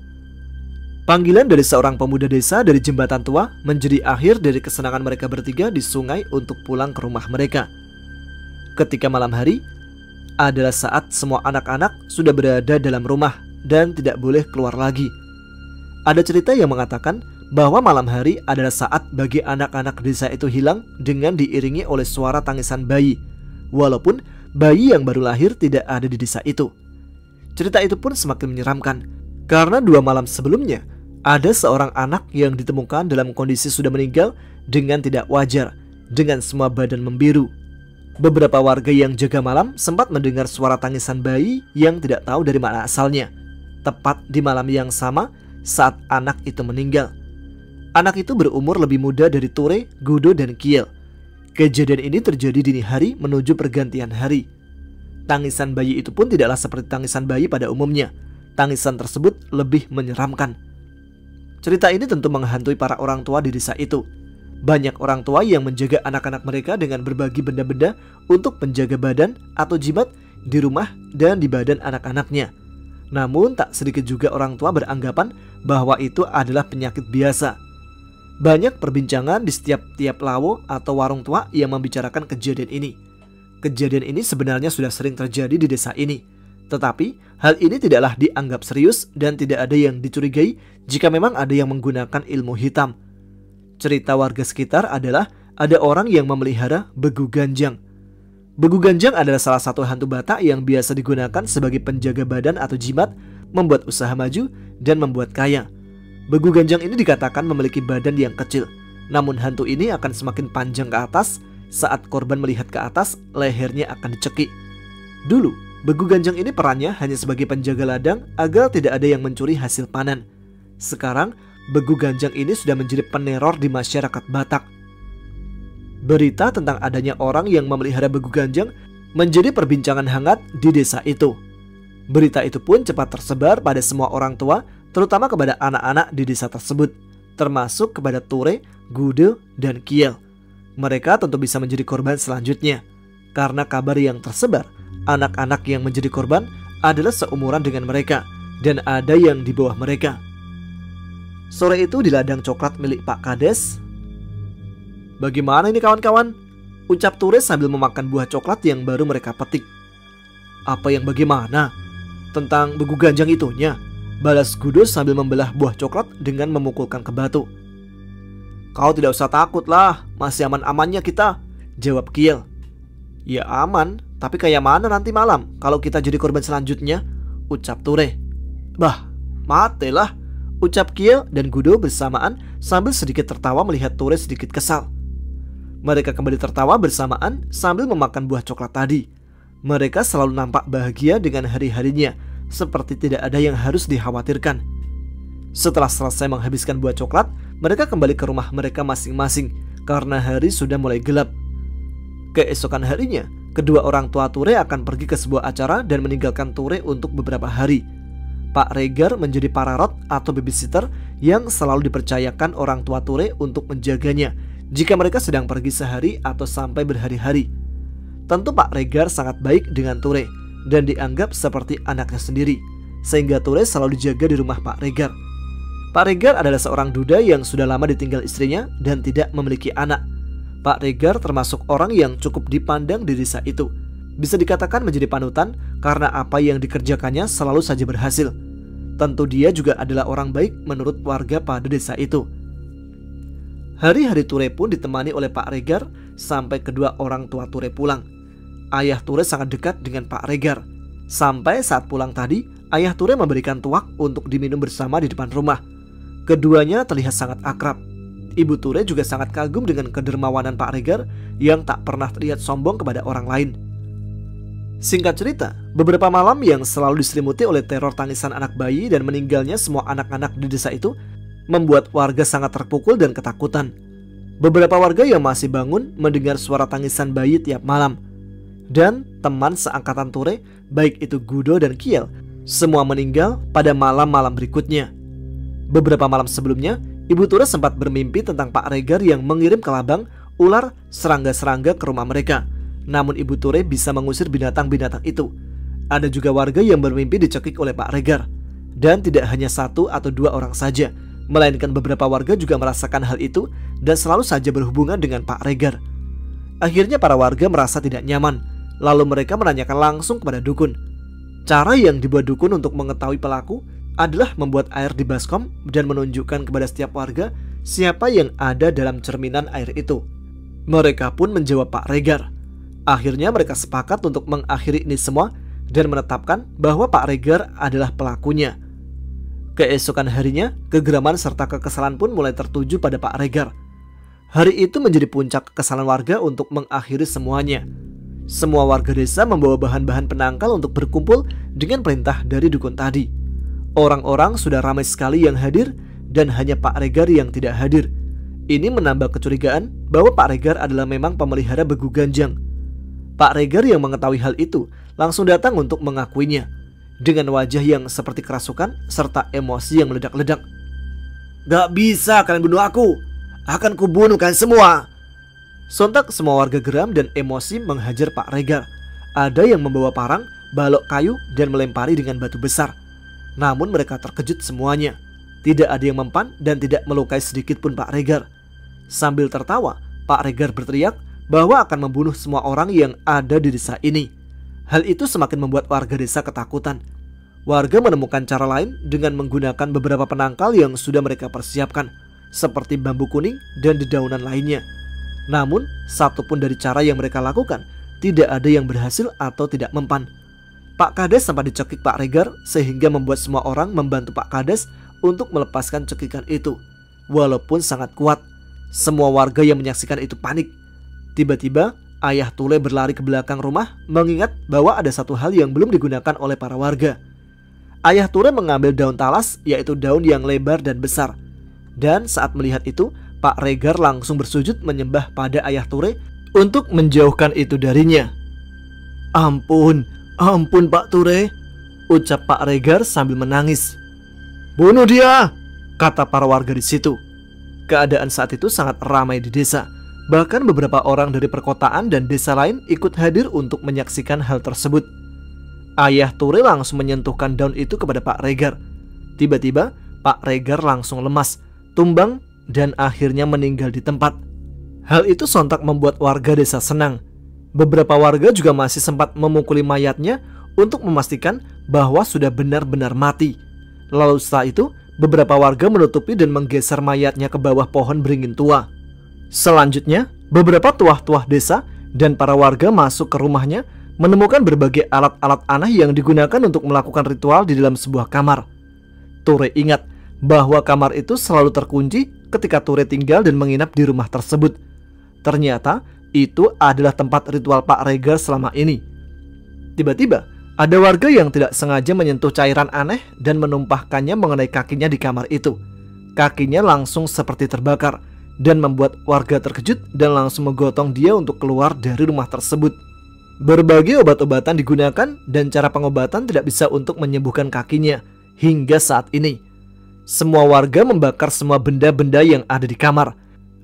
Panggilan dari seorang pemuda desa dari jembatan tua menjadi akhir dari kesenangan mereka bertiga di sungai untuk pulang ke rumah mereka. Ketika malam hari adalah saat semua anak-anak sudah berada dalam rumah dan tidak boleh keluar lagi. Ada cerita yang mengatakan bahwa malam hari adalah saat bagi anak-anak desa itu hilang dengan diiringi oleh suara tangisan bayi, walaupun bayi yang baru lahir tidak ada di desa itu. Cerita itu pun semakin menyeramkan karena 2 malam sebelumnya ada seorang anak yang ditemukan dalam kondisi sudah meninggal dengan tidak wajar, dengan semua badan membiru. Beberapa warga yang jaga malam sempat mendengar suara tangisan bayi yang tidak tahu dari mana asalnya, tepat di malam yang sama saat anak itu meninggal. Anak itu berumur lebih muda dari Ture, Gudo, dan Kiel. Kejadian ini terjadi dini hari menuju pergantian hari. Tangisan bayi itu pun tidaklah seperti tangisan bayi pada umumnya. Tangisan tersebut lebih menyeramkan. Cerita ini tentu menghantui para orang tua di desa itu. Banyak orang tua yang menjaga anak-anak mereka dengan berbagi benda-benda untuk penjaga badan atau jimat di rumah dan di badan anak-anaknya. Namun tak sedikit juga orang tua beranggapan bahwa itu adalah penyakit biasa. Banyak perbincangan di setiap tiap lawo atau warung tua yang membicarakan kejadian ini. Kejadian ini sebenarnya sudah sering terjadi di desa ini. Tetapi hal ini tidaklah dianggap serius dan tidak ada yang dicurigai jika memang ada yang menggunakan ilmu hitam. Cerita warga sekitar adalah ada orang yang memelihara Begu Ganjang. Begu Ganjang adalah salah satu hantu Batak yang biasa digunakan sebagai penjaga badan atau jimat, membuat usaha maju, dan membuat kaya. Begu ganjang ini dikatakan memiliki badan yang kecil, namun hantu ini akan semakin panjang ke atas. Saat korban melihat ke atas, lehernya akan dicekik. Dulu, begu ganjang ini perannya hanya sebagai penjaga ladang agar tidak ada yang mencuri hasil panen. Sekarang, begu ganjang ini sudah menjadi peneror di masyarakat Batak. Berita tentang adanya orang yang memelihara begu ganjang menjadi perbincangan hangat di desa itu. Berita itu pun cepat tersebar pada semua orang tua, terutama kepada anak-anak di desa tersebut, termasuk kepada Ture, Gude, dan Kiel. Mereka tentu bisa menjadi korban selanjutnya. Karena kabar yang tersebar, anak-anak yang menjadi korban adalah seumuran dengan mereka, dan ada yang di bawah mereka. Sore itu di ladang coklat milik Pak Kades. "Bagaimana ini kawan-kawan?" ucap Ture sambil memakan buah coklat yang baru mereka petik. "Apa yang bagaimana? Tentang begu ganjang itunya?" balas Gudo sambil membelah buah coklat dengan memukulkan ke batu. "Kau tidak usah takut lah, masih aman-amannya kita," jawab Kiel. "Ya aman, tapi kayak mana nanti malam kalau kita jadi korban selanjutnya?" ucap Ture. "Bah, matilah," ucap Kiel dan Gudo bersamaan sambil sedikit tertawa melihat Ture sedikit kesal. Mereka kembali tertawa bersamaan sambil memakan buah coklat tadi. Mereka selalu nampak bahagia dengan hari-harinya, seperti tidak ada yang harus dikhawatirkan. Setelah selesai menghabiskan buah coklat, mereka kembali ke rumah mereka masing-masing karena hari sudah mulai gelap. Keesokan harinya, kedua orang tua Ture akan pergi ke sebuah acara dan meninggalkan Ture untuk beberapa hari. Pak Regar menjadi pararot atau babysitter yang selalu dipercayakan orang tua Ture untuk menjaganya jika mereka sedang pergi sehari atau sampai berhari-hari. Tentu Pak Regar sangat baik dengan Ture dan dianggap seperti anaknya sendiri, sehingga Ture selalu dijaga di rumah Pak Regar. Pak Regar adalah seorang duda yang sudah lama ditinggal istrinya dan tidak memiliki anak. Pak Regar termasuk orang yang cukup dipandang di desa itu. Bisa dikatakan menjadi panutan karena apa yang dikerjakannya selalu saja berhasil. Tentu dia juga adalah orang baik menurut warga pada desa itu. Hari-hari Ture pun ditemani oleh Pak Regar sampai kedua orang tua Ture pulang. Ayah Ture sangat dekat dengan Pak Regar. Sampai saat pulang tadi, ayah Ture memberikan tuak untuk diminum bersama di depan rumah. Keduanya terlihat sangat akrab. Ibu Ture juga sangat kagum dengan kedermawanan Pak Regar yang tak pernah terlihat sombong kepada orang lain. Singkat cerita, beberapa malam yang selalu diselimuti oleh teror tangisan anak bayi dan meninggalnya semua anak-anak di desa itu membuat warga sangat terpukul dan ketakutan. Beberapa warga yang masih bangun mendengar suara tangisan bayi tiap malam. Dan teman seangkatan Ture, baik itu Gudo dan Kiel, semua meninggal pada malam-malam berikutnya. Beberapa malam sebelumnya, Ibu Ture sempat bermimpi tentang Pak Regar yang mengirim ke Labang ular serangga-serangga ke rumah mereka. Namun Ibu Ture bisa mengusir binatang-binatang itu. Ada juga warga yang bermimpi dicekik oleh Pak Regar. Dan tidak hanya satu atau dua orang saja, melainkan beberapa warga juga merasakan hal itu dan selalu saja berhubungan dengan Pak Regar. Akhirnya para warga merasa tidak nyaman, lalu mereka menanyakan langsung kepada dukun. Cara yang dibuat dukun untuk mengetahui pelaku adalah membuat air di baskom dan menunjukkan kepada setiap warga siapa yang ada dalam cerminan air itu. Mereka pun menjawab Pak Regar. Akhirnya mereka sepakat untuk mengakhiri ini semua dan menetapkan bahwa Pak Regar adalah pelakunya. Keesokan harinya, kegeraman serta kekesalan pun mulai tertuju pada Pak Regar. Hari itu menjadi puncak kekesalan warga untuk mengakhiri semuanya. Semua warga desa membawa bahan-bahan penangkal untuk berkumpul dengan perintah dari dukun tadi. Orang-orang sudah ramai sekali yang hadir dan hanya Pak Regar yang tidak hadir. Ini menambah kecurigaan bahwa Pak Regar adalah memang pemelihara begu ganjang. Pak Regar yang mengetahui hal itu langsung datang untuk mengakuinya. Dengan wajah yang seperti kerasukan serta emosi yang meledak-ledak. "Gak bisa kalian bunuh aku. Akan kubunuh kalian semua." Sontak semua warga geram dan emosi menghajar Pak Regar. Ada yang membawa parang, balok kayu dan melempari dengan batu besar. Namun mereka terkejut semuanya. Tidak ada yang mempan dan tidak melukai sedikit pun Pak Regar. Sambil tertawa, Pak Regar berteriak bahwa akan membunuh semua orang yang ada di desa ini. Hal itu semakin membuat warga desa ketakutan. Warga menemukan cara lain dengan menggunakan beberapa penangkal yang sudah mereka persiapkan, seperti bambu kuning dan dedaunan lainnya. Namun, satu pun dari cara yang mereka lakukan tidak ada yang berhasil atau tidak mempan. Pak Kades sempat dicekik Pak Regar sehingga membuat semua orang membantu Pak Kades untuk melepaskan cekikan itu. Walaupun sangat kuat, semua warga yang menyaksikan itu panik. Tiba-tiba ayah Tule berlari ke belakang rumah mengingat bahwa ada satu hal yang belum digunakan oleh para warga. Ayah Tule mengambil daun talas, yaitu daun yang lebar dan besar. Dan saat melihat itu, Pak Regar langsung bersujud menyembah pada ayah Tule untuk menjauhkan itu darinya. Ampun Pak Ture, ucap Pak Regar sambil menangis. Bunuh dia, kata para warga di situ. Keadaan saat itu sangat ramai di desa. Bahkan beberapa orang dari perkotaan dan desa lain ikut hadir untuk menyaksikan hal tersebut. Ayah Ture langsung menyentuhkan daun itu kepada Pak Regar. Tiba-tiba Pak Regar langsung lemas, tumbang, dan akhirnya meninggal di tempat. Hal itu sontak membuat warga desa senang. Beberapa warga juga masih sempat memukuli mayatnya untuk memastikan bahwa sudah benar-benar mati. Lalu setelah itu, beberapa warga menutupi dan menggeser mayatnya ke bawah pohon beringin tua. Selanjutnya, beberapa tuah-tuah desa dan para warga masuk ke rumahnya menemukan berbagai alat-alat aneh yang digunakan untuk melakukan ritual di dalam sebuah kamar. Ture ingat bahwa kamar itu selalu terkunci ketika Ture tinggal dan menginap di rumah tersebut. Ternyata itu adalah tempat ritual Pak Regar selama ini. Tiba-tiba ada warga yang tidak sengaja menyentuh cairan aneh dan menumpahkannya mengenai kakinya di kamar itu. Kakinya langsung seperti terbakar dan membuat warga terkejut dan langsung menggotong dia untuk keluar dari rumah tersebut. Berbagai obat-obatan digunakan dan cara pengobatan tidak bisa untuk menyembuhkan kakinya hingga saat ini. Semua warga membakar semua benda-benda yang ada di kamar.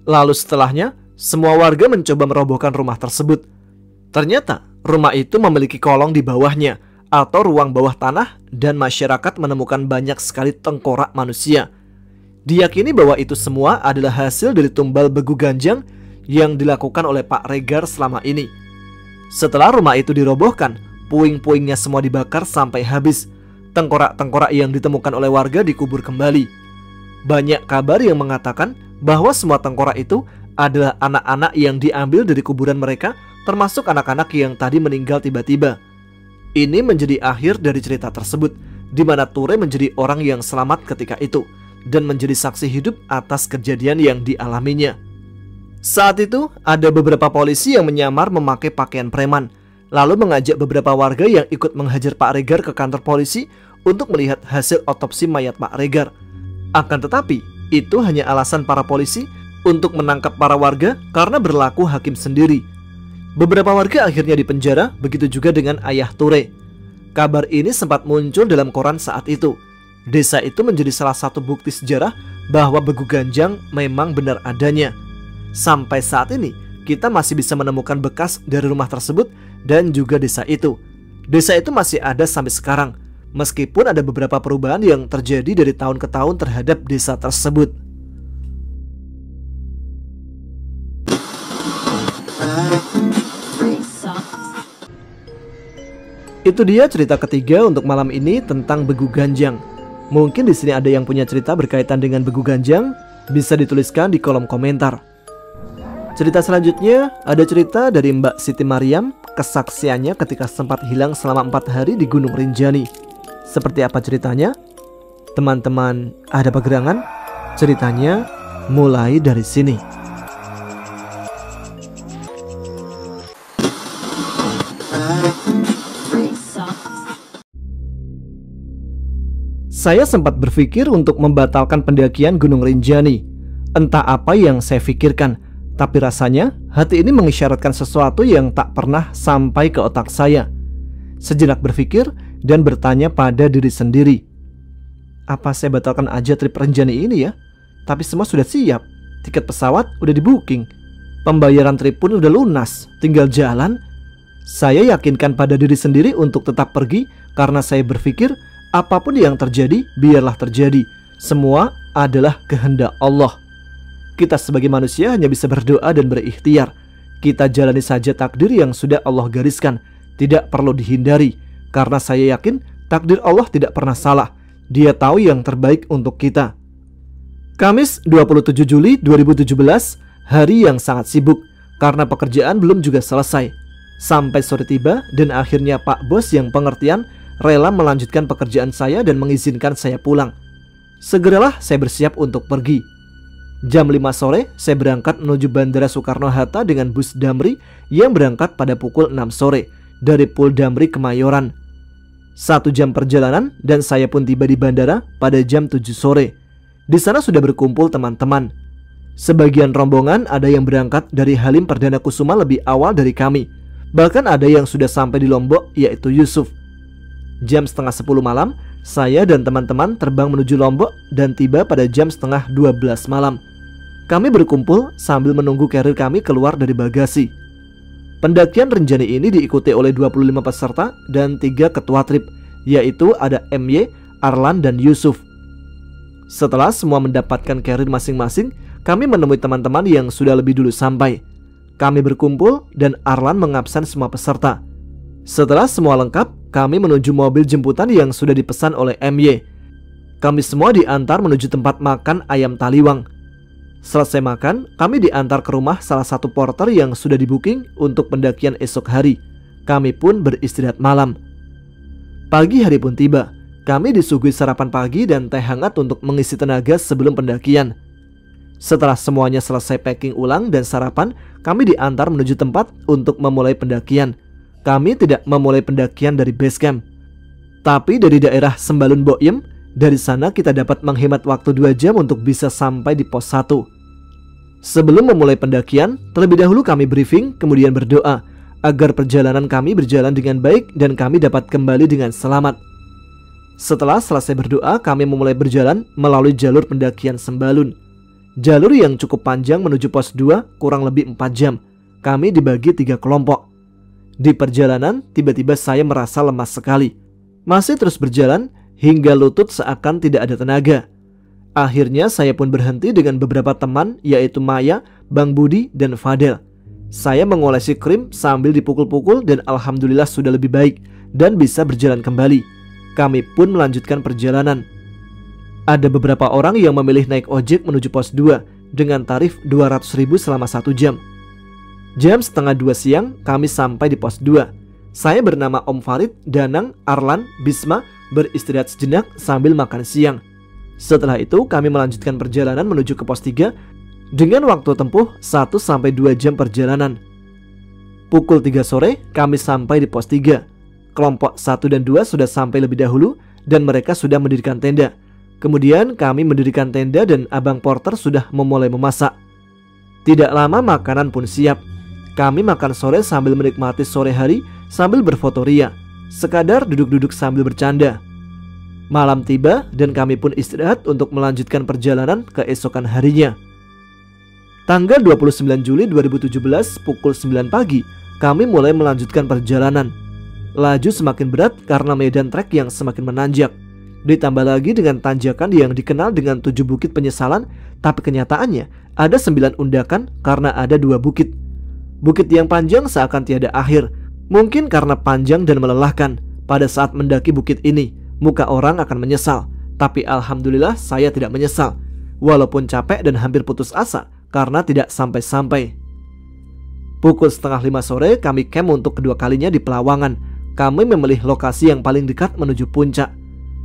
Lalu setelahnya, semua warga mencoba merobohkan rumah tersebut. Ternyata rumah itu memiliki kolong di bawahnya atau ruang bawah tanah, dan masyarakat menemukan banyak sekali tengkorak manusia. Diyakini bahwa itu semua adalah hasil dari tumbal begu ganjang yang dilakukan oleh Pak Regar selama ini. Setelah rumah itu dirobohkan, puing-puingnya semua dibakar sampai habis. Tengkorak-tengkorak yang ditemukan oleh warga dikubur kembali. Banyak kabar yang mengatakan bahwa semua tengkorak itu adalah anak-anak yang diambil dari kuburan mereka, termasuk anak-anak yang tadi meninggal tiba-tiba. Ini menjadi akhir dari cerita tersebut, di mana Ture menjadi orang yang selamat ketika itu dan menjadi saksi hidup atas kejadian yang dialaminya. Saat itu ada beberapa polisi yang menyamar memakai pakaian preman, lalu mengajak beberapa warga yang ikut menghajar Pak Regar ke kantor polisi untuk melihat hasil otopsi mayat Pak Regar. Akan tetapi, itu hanya alasan para polisi untuk menangkap para warga karena berlaku hakim sendiri. Beberapa warga akhirnya dipenjara, begitu juga dengan ayah Ture. Kabar ini sempat muncul dalam koran saat itu. Desa itu menjadi salah satu bukti sejarah bahwa begu ganjang memang benar adanya. Sampai saat ini, kita masih bisa menemukan bekas dari rumah tersebut dan juga desa itu. Desa itu masih ada sampai sekarang, meskipun ada beberapa perubahan yang terjadi dari tahun ke tahun terhadap desa tersebut. Itu dia cerita ketiga untuk malam ini tentang begu ganjang. Mungkin di sini ada yang punya cerita berkaitan dengan begu ganjang, bisa dituliskan di kolom komentar. Cerita selanjutnya ada cerita dari Mbak Siti Mariam, kesaksiannya ketika sempat hilang selama 4 hari di Gunung Rinjani. Seperti apa ceritanya? Teman-teman, ada pegerangan? Ceritanya mulai dari sini. Saya sempat berpikir untuk membatalkan pendakian Gunung Rinjani. Entah apa yang saya pikirkan, tapi rasanya hati ini mengisyaratkan sesuatu yang tak pernah sampai ke otak saya. Sejenak berpikir dan bertanya pada diri sendiri, apa saya batalkan aja trip Rinjani ini ya? Tapi semua sudah siap, tiket pesawat udah di booking, pembayaran trip pun udah lunas, tinggal jalan. Saya yakinkan pada diri sendiri untuk tetap pergi karena saya berpikir apapun yang terjadi, biarlah terjadi. Semua adalah kehendak Allah. Kita sebagai manusia hanya bisa berdoa dan berikhtiar. Kita jalani saja takdir yang sudah Allah gariskan. Tidak perlu dihindari. Karena saya yakin takdir Allah tidak pernah salah. Dia tahu yang terbaik untuk kita. Kamis 27 Juli 2017, hari yang sangat sibuk karena pekerjaan belum juga selesai. Sampai sore tiba dan akhirnya Pak Bos yang pengertian rela melanjutkan pekerjaan saya dan mengizinkan saya pulang. Segeralah saya bersiap untuk pergi. Jam 5 sore saya berangkat menuju Bandara Soekarno-Hatta dengan bus Damri yang berangkat pada pukul 6 sore dari Pul Damri Kemayoran. 1 jam perjalanan dan saya pun tiba di bandara pada jam 7 sore. Di sana sudah berkumpul teman-teman. Sebagian rombongan ada yang berangkat dari Halim Perdana Kusuma lebih awal dari kami. Bahkan ada yang sudah sampai di Lombok, yaitu Yusuf. Jam setengah 10 malam, saya dan teman-teman terbang menuju Lombok dan tiba pada jam setengah 12 malam. Kami berkumpul sambil menunggu carrier kami keluar dari bagasi. Pendakian Rinjani ini diikuti oleh 25 peserta dan 3 ketua trip, yaitu ada MY, Arlan, dan Yusuf. Setelah semua mendapatkan carrier masing-masing, kami menemui teman-teman yang sudah lebih dulu sampai. Kami berkumpul dan Arlan mengabsen semua peserta. Setelah semua lengkap, kami menuju mobil jemputan yang sudah dipesan oleh MY. Kami semua diantar menuju tempat makan ayam taliwang. Selesai makan, kami diantar ke rumah salah satu porter yang sudah di-booking untuk pendakian esok hari. Kami pun beristirahat malam. Pagi hari pun tiba. Kami disuguhi sarapan pagi dan teh hangat untuk mengisi tenaga sebelum pendakian. Setelah semuanya selesai packing ulang dan sarapan, kami diantar menuju tempat untuk memulai pendakian. Kami tidak memulai pendakian dari base camp, tapi dari daerah Sembalun Boyem. Dari sana kita dapat menghemat waktu 2 jam untuk bisa sampai di pos 1. Sebelum memulai pendakian, terlebih dahulu kami briefing, kemudian berdoa agar perjalanan kami berjalan dengan baik dan kami dapat kembali dengan selamat. Setelah selesai berdoa, kami memulai berjalan melalui jalur pendakian Sembalun. Jalur yang cukup panjang menuju pos 2 kurang lebih 4 jam. Kami dibagi 3 kelompok. Di perjalanan, tiba-tiba saya merasa lemas sekali. Masih terus berjalan hingga lutut seakan tidak ada tenaga. Akhirnya saya pun berhenti dengan beberapa teman, yaitu Maya, Bang Budi, dan Fadel. Saya mengolesi krim sambil dipukul-pukul dan alhamdulillah sudah lebih baik dan bisa berjalan kembali. Kami pun melanjutkan perjalanan. Ada beberapa orang yang memilih naik ojek menuju pos 2 dengan tarif 200.000 selama 1 jam. Jam setengah 2 siang kami sampai di pos 2. Saya bernama Om Farid, Danang, Arlan, Bisma beristirahat sejenak sambil makan siang. Setelah itu kami melanjutkan perjalanan menuju ke pos 3 dengan waktu tempuh 1-2 jam perjalanan. Pukul 3 sore kami sampai di pos 3. Kelompok 1 dan 2 sudah sampai lebih dahulu dan mereka sudah mendirikan tenda. Kemudian kami mendirikan tenda dan abang porter sudah memulai memasak. Tidak lama makanan pun siap. Kami makan sore sambil menikmati sore hari sambil berfoto ria, sekadar duduk-duduk sambil bercanda. Malam tiba dan kami pun istirahat untuk melanjutkan perjalanan keesokan harinya. Tanggal 29 Juli 2017 pukul 9 pagi, kami mulai melanjutkan perjalanan. Laju semakin berat karena medan trek yang semakin menanjak. Ditambah lagi dengan tanjakan yang dikenal dengan 7 bukit penyesalan, tapi kenyataannya ada 9 undakan karena ada 2 bukit. Bukit yang panjang seakan tiada akhir. Mungkin karena panjang dan melelahkan. Pada saat mendaki bukit ini, muka orang akan menyesal. Tapi alhamdulillah saya tidak menyesal. Walaupun capek dan hampir putus asa karena tidak sampai-sampai. Pukul setengah 5 sore kami camp untuk kedua kalinya di Pelawangan. Kami memilih lokasi yang paling dekat menuju puncak.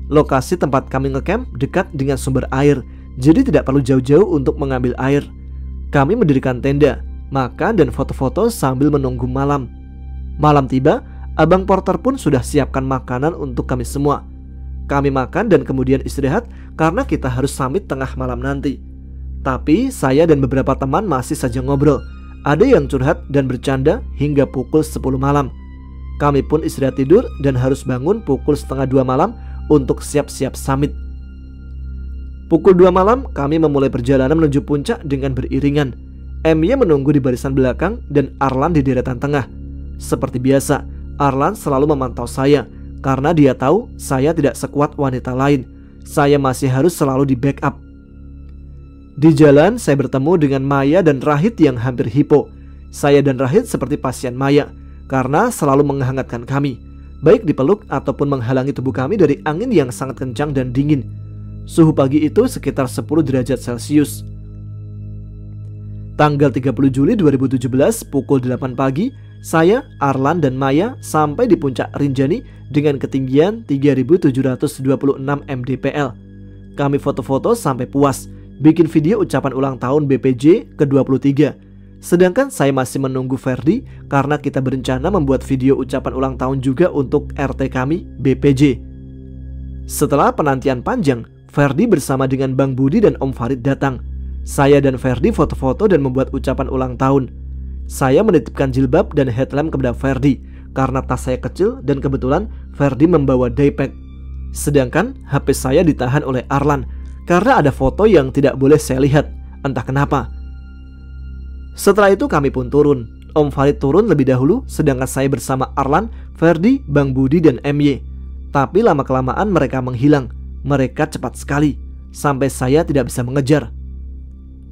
Lokasi tempat kami ngecamp dekat dengan sumber air, jadi tidak perlu jauh-jauh untuk mengambil air. Kami mendirikan tenda, makan dan foto-foto sambil menunggu malam. Malam tiba, abang porter pun sudah siapkan makanan untuk kami semua. Kami makan dan kemudian istirahat karena kita harus summit tengah malam nanti. Tapi saya dan beberapa teman masih saja ngobrol. Ada yang curhat dan bercanda hingga pukul 10 malam. Kami pun istirahat tidur dan harus bangun pukul setengah 2 malam untuk siap-siap summit. Pukul 2 malam kami memulai perjalanan menuju puncak dengan beriringan. MY menunggu di barisan belakang dan Arlan di deretan tengah. Seperti biasa, Arlan selalu memantau saya karena dia tahu saya tidak sekuat wanita lain. Saya masih harus selalu di backup. Di jalan saya bertemu dengan Maya dan Rahid yang hampir hipo. Saya dan Rahid seperti pasien Maya karena selalu menghangatkan kami, baik dipeluk ataupun menghalangi tubuh kami dari angin yang sangat kencang dan dingin. Suhu pagi itu sekitar 10 derajat Celcius. Tanggal 30 Juli 2017 pukul 8 pagi, saya, Arlan dan Maya sampai di puncak Rinjani dengan ketinggian 3726 mdpl. Kami foto-foto sampai puas, bikin video ucapan ulang tahun BPJ ke-23. Sedangkan saya masih menunggu Ferdi karena kita berencana membuat video ucapan ulang tahun juga untuk RT kami, BPJ. Setelah penantian panjang, Ferdi bersama dengan Bang Budi dan Om Farid datang. Saya dan Ferdi foto-foto dan membuat ucapan ulang tahun. Saya menitipkan jilbab dan headlamp kepada Ferdi karena tas saya kecil dan kebetulan Ferdi membawa daypack. Sedangkan HP saya ditahan oleh Arlan karena ada foto yang tidak boleh saya lihat, entah kenapa. Setelah itu kami pun turun. Om Farid turun lebih dahulu, sedangkan saya bersama Arlan, Ferdi, Bang Budi, dan MY. Tapi lama-kelamaan mereka menghilang. Mereka cepat sekali, sampai saya tidak bisa mengejar.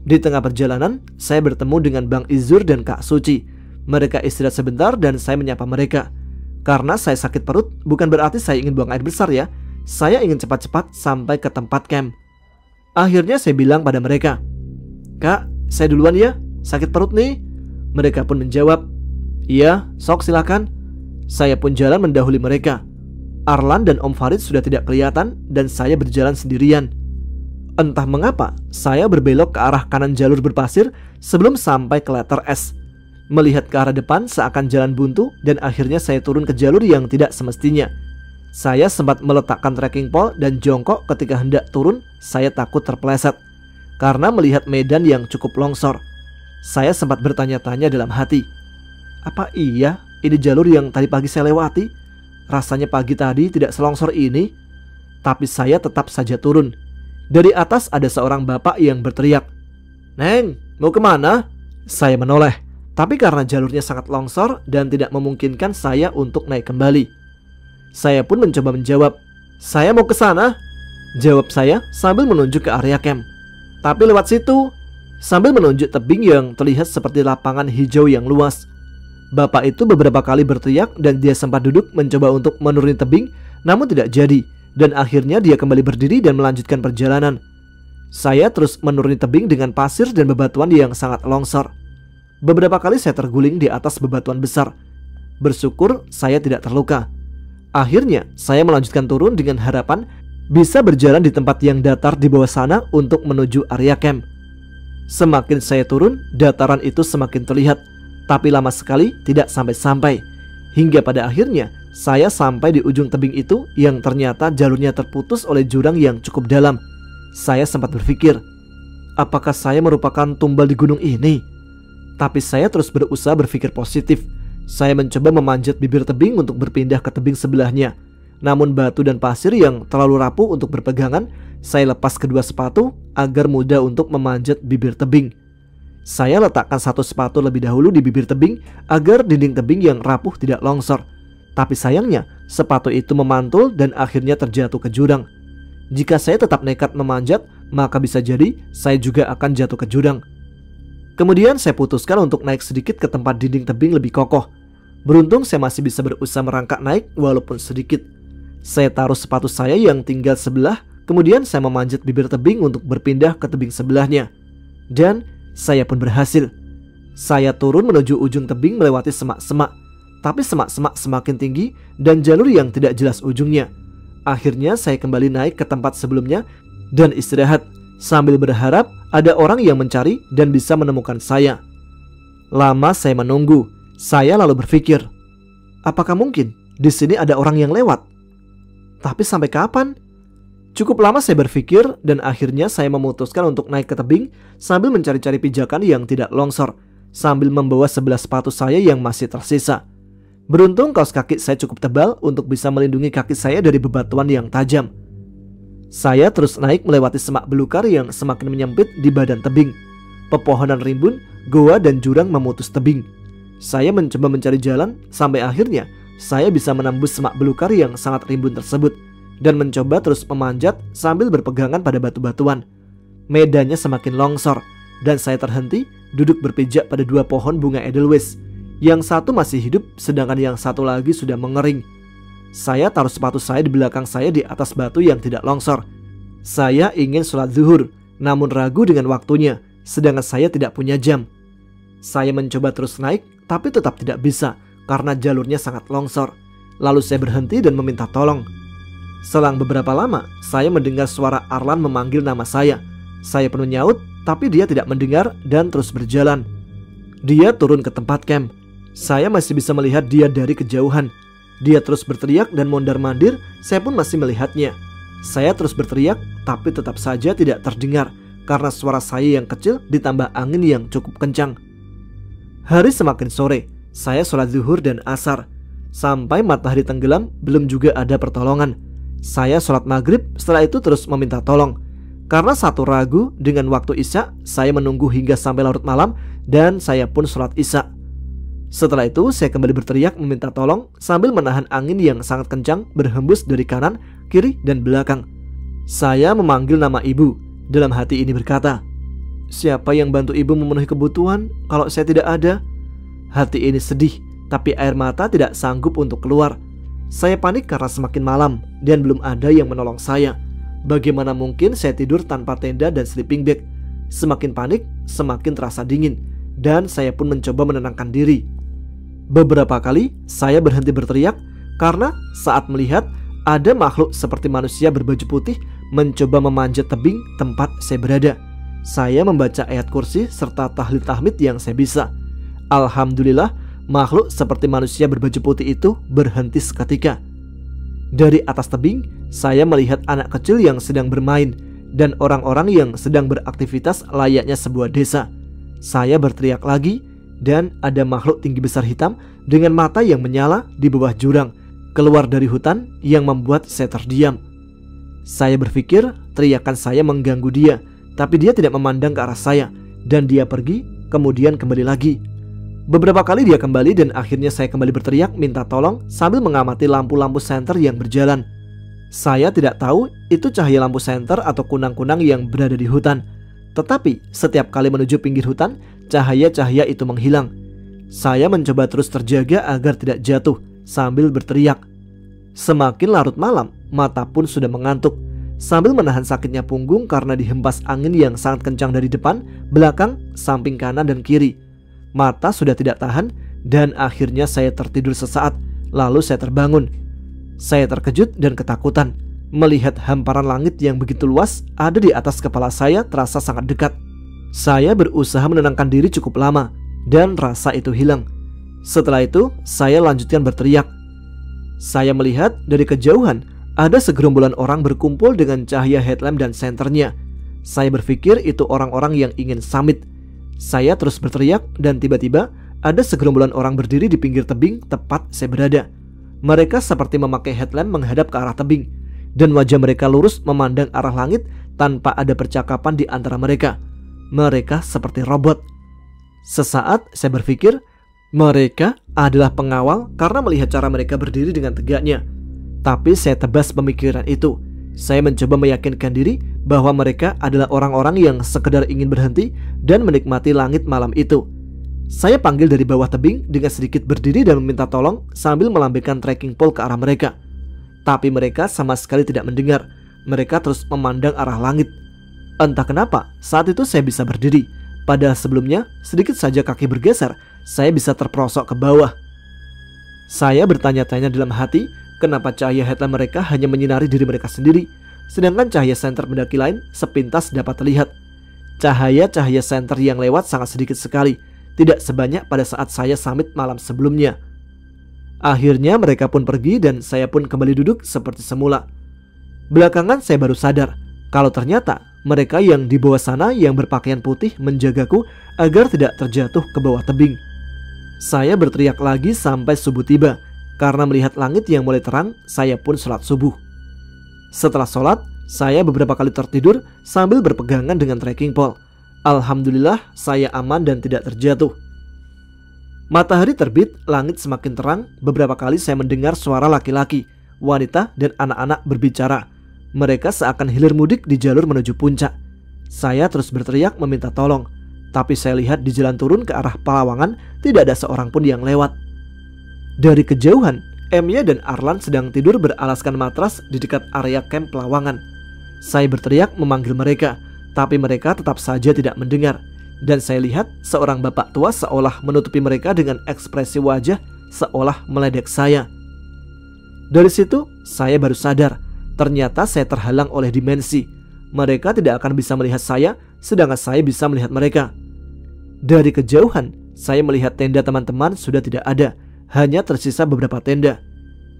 Di tengah perjalanan, saya bertemu dengan Bang Izur dan Kak Suci. Mereka istirahat sebentar dan saya menyapa mereka. Karena saya sakit perut, bukan berarti saya ingin buang air besar ya. Saya ingin cepat-cepat sampai ke tempat camp. Akhirnya saya bilang pada mereka, "Kak, saya duluan ya, sakit perut nih." Mereka pun menjawab, "Iya, sok silakan." Saya pun jalan mendahului mereka. Arlan dan Om Farid sudah tidak kelihatan dan saya berjalan sendirian. Entah mengapa, saya berbelok ke arah kanan jalur berpasir sebelum sampai ke letter S. Melihat ke arah depan seakan jalan buntu dan akhirnya saya turun ke jalur yang tidak semestinya. Saya sempat meletakkan trekking pole dan jongkok ketika hendak turun. Saya takut terpeleset karena melihat medan yang cukup longsor. Saya sempat bertanya-tanya dalam hati, apa iya ini jalur yang tadi pagi saya lewati? Rasanya pagi tadi tidak selongsor ini. Tapi saya tetap saja turun. Dari atas ada seorang bapak yang berteriak, "Neng, mau kemana?" Saya menoleh, tapi karena jalurnya sangat longsor dan tidak memungkinkan saya untuk naik kembali. Saya pun mencoba menjawab, "Saya mau ke sana," jawab saya sambil menunjuk ke area camp. "Tapi lewat situ," sambil menunjuk tebing yang terlihat seperti lapangan hijau yang luas. Bapak itu beberapa kali berteriak dan dia sempat duduk mencoba untuk menuruni tebing, namun tidak jadi, dan akhirnya dia kembali berdiri dan melanjutkan perjalanan. Saya terus menuruni tebing dengan pasir dan bebatuan yang sangat longsor. Beberapa kali saya terguling di atas bebatuan besar. Bersyukur saya tidak terluka. Akhirnya saya melanjutkan turun dengan harapan bisa berjalan di tempat yang datar di bawah sana untuk menuju area camp. Semakin saya turun, dataran itu semakin terlihat, tapi lama sekali tidak sampai-sampai. Hingga pada akhirnya saya sampai di ujung tebing itu yang ternyata jalurnya terputus oleh jurang yang cukup dalam. Saya sempat berpikir, apakah saya merupakan tumbal di gunung ini? Tapi saya terus berusaha berpikir positif. Saya mencoba memanjat bibir tebing untuk berpindah ke tebing sebelahnya. Namun batu dan pasir yang terlalu rapuh untuk berpegangan, saya lepas kedua sepatu agar mudah untuk memanjat bibir tebing. Saya letakkan satu sepatu lebih dahulu di bibir tebing agar dinding tebing yang rapuh tidak longsor. Tapi sayangnya sepatu itu memantul dan akhirnya terjatuh ke jurang. Jika saya tetap nekat memanjat, maka bisa jadi saya juga akan jatuh ke jurang. Kemudian saya putuskan untuk naik sedikit ke tempat dinding tebing lebih kokoh. Beruntung saya masih bisa berusaha merangkak naik walaupun sedikit. Saya taruh sepatu saya yang tinggal sebelah, kemudian saya memanjat bibir tebing untuk berpindah ke tebing sebelahnya. Dan saya pun berhasil. Saya turun menuju ujung tebing melewati semak-semak. Tapi semak-semak semakin tinggi dan jalur yang tidak jelas ujungnya. Akhirnya saya kembali naik ke tempat sebelumnya dan istirahat sambil berharap ada orang yang mencari dan bisa menemukan saya. Lama saya menunggu. Saya lalu berpikir, apakah mungkin di sini ada orang yang lewat? Tapi sampai kapan? Cukup lama saya berpikir dan akhirnya saya memutuskan untuk naik ke tebing sambil mencari-cari pijakan yang tidak longsor, sambil membawa 11 sepatu saya yang masih tersisa. Beruntung kaos kaki saya cukup tebal untuk bisa melindungi kaki saya dari bebatuan yang tajam. Saya terus naik melewati semak belukar yang semakin menyempit di badan tebing. Pepohonan rimbun, goa dan jurang memutus tebing. Saya mencoba mencari jalan sampai akhirnya saya bisa menembus semak belukar yang sangat rimbun tersebut dan mencoba terus memanjat sambil berpegangan pada batu-batuan. Medannya semakin longsor dan saya terhenti duduk berpijak pada dua pohon bunga edelweiss. Yang satu masih hidup sedangkan yang satu lagi sudah mengering. Saya taruh sepatu saya di belakang saya di atas batu yang tidak longsor. Saya ingin sholat zuhur namun ragu dengan waktunya sedangkan saya tidak punya jam. Saya mencoba terus naik tapi tetap tidak bisa karena jalurnya sangat longsor. Lalu saya berhenti dan meminta tolong. Selang beberapa lama, saya mendengar suara Arlan memanggil nama saya. Saya pun menyaut, tapi dia tidak mendengar dan terus berjalan. Dia turun ke tempat camp. Saya masih bisa melihat dia dari kejauhan. Dia terus berteriak dan mondar-mandir, saya pun masih melihatnya. Saya terus berteriak, tapi tetap saja tidak terdengar karena suara saya yang kecil ditambah angin yang cukup kencang. Hari semakin sore, saya sholat zuhur dan asar. Sampai matahari tenggelam, belum juga ada pertolongan. Saya sholat maghrib, setelah itu terus meminta tolong. Karena satu ragu dengan waktu isya, saya menunggu hingga sampai larut malam dan saya pun sholat isya. Setelah itu saya kembali berteriak meminta tolong sambil menahan angin yang sangat kencang berhembus dari kanan, kiri, dan belakang. Saya memanggil nama ibu. Dalam hati ini berkata, siapa yang bantu ibu memenuhi kebutuhan kalau saya tidak ada? Hati ini sedih, tapi air mata tidak sanggup untuk keluar. Saya panik karena semakin malam dan belum ada yang menolong saya. Bagaimana mungkin saya tidur tanpa tenda dan sleeping bag? Semakin panik, semakin terasa dingin, dan saya pun mencoba menenangkan diri. Beberapa kali saya berhenti berteriak karena saat melihat ada makhluk seperti manusia berbaju putih mencoba memanjat tebing tempat saya berada. Saya membaca ayat kursi serta tahlil tahmid yang saya bisa. Alhamdulillah, makhluk seperti manusia berbaju putih itu berhenti seketika. Dari atas tebing, saya melihat anak kecil yang sedang bermain dan orang-orang yang sedang beraktivitas layaknya sebuah desa. Saya berteriak lagi dan ada makhluk tinggi besar hitam dengan mata yang menyala di bawah jurang keluar dari hutan yang membuat saya terdiam. Saya berpikir teriakan saya mengganggu dia, tapi dia tidak memandang ke arah saya dan dia pergi kemudian kembali lagi. Beberapa kali dia kembali dan akhirnya saya kembali berteriak minta tolong sambil mengamati lampu-lampu senter yang berjalan. Saya tidak tahu itu cahaya lampu senter atau kunang-kunang yang berada di hutan. Tetapi setiap kali menuju pinggir hutan, cahaya-cahaya itu menghilang. Saya mencoba terus terjaga agar tidak jatuh sambil berteriak. Semakin larut malam, mata pun sudah mengantuk. Sambil menahan sakitnya punggung karena dihempas angin yang sangat kencang dari depan, belakang, samping kanan dan kiri. Mata sudah tidak tahan dan akhirnya saya tertidur sesaat. Lalu saya terbangun. Saya terkejut dan ketakutan melihat hamparan langit yang begitu luas ada di atas kepala saya terasa sangat dekat. Saya berusaha menenangkan diri cukup lama dan rasa itu hilang. Setelah itu saya lanjutkan berteriak. Saya melihat dari kejauhan ada segerombolan orang berkumpul dengan cahaya headlamp dan senternya. Saya berpikir itu orang-orang yang ingin summit. Saya terus berteriak dan tiba-tiba ada segerombolan orang berdiri di pinggir tebing tepat saya berada. Mereka seperti memakai headlamp menghadap ke arah tebing dan wajah mereka lurus memandang arah langit tanpa ada percakapan di antara mereka. Mereka seperti robot. Sesaat saya berpikir mereka adalah pengawal karena melihat cara mereka berdiri dengan tegaknya. Tapi saya tebas pemikiran itu. Saya mencoba meyakinkan diri bahwa mereka adalah orang-orang yang sekedar ingin berhenti dan menikmati langit malam itu. Saya panggil dari bawah tebing dengan sedikit berdiri dan meminta tolong sambil melambaikan trekking pole ke arah mereka. Tapi mereka sama sekali tidak mendengar. Mereka terus memandang arah langit. Entah kenapa saat itu saya bisa berdiri. Padahal sebelumnya sedikit saja kaki bergeser, saya bisa terperosok ke bawah. Saya bertanya-tanya dalam hati, kenapa cahaya headlamp mereka hanya menyinari diri mereka sendiri, sedangkan cahaya senter pendaki lain sepintas dapat terlihat. Cahaya-cahaya senter yang lewat sangat sedikit sekali, tidak sebanyak pada saat saya summit malam sebelumnya. Akhirnya mereka pun pergi dan saya pun kembali duduk seperti semula. Belakangan saya baru sadar kalau ternyata mereka yang di bawah sana yang berpakaian putih menjagaku agar tidak terjatuh ke bawah tebing. Saya berteriak lagi sampai subuh tiba. Karena melihat langit yang mulai terang, saya pun sholat subuh. Setelah sholat, saya beberapa kali tertidur sambil berpegangan dengan trekking pole. Alhamdulillah, saya aman dan tidak terjatuh. Matahari terbit, langit semakin terang. Beberapa kali saya mendengar suara laki-laki, wanita, dan anak-anak berbicara. Mereka seakan hilir mudik di jalur menuju puncak. Saya terus berteriak meminta tolong. Tapi saya lihat di jalan turun ke arah Palawangan tidak ada seorang pun yang lewat. Dari kejauhan, Emya dan Arlan sedang tidur beralaskan matras di dekat area camp Palawangan. Saya berteriak memanggil mereka, tapi mereka tetap saja tidak mendengar. Dan saya lihat seorang bapak tua seolah menutupi mereka dengan ekspresi wajah seolah meledek saya. Dari situ, saya baru sadar Ternyata saya terhalang oleh dimensi. Mereka tidak akan bisa melihat saya, sedangkan saya bisa melihat mereka. Dari kejauhan, saya melihat tenda teman-teman sudah tidak ada, hanya tersisa beberapa tenda.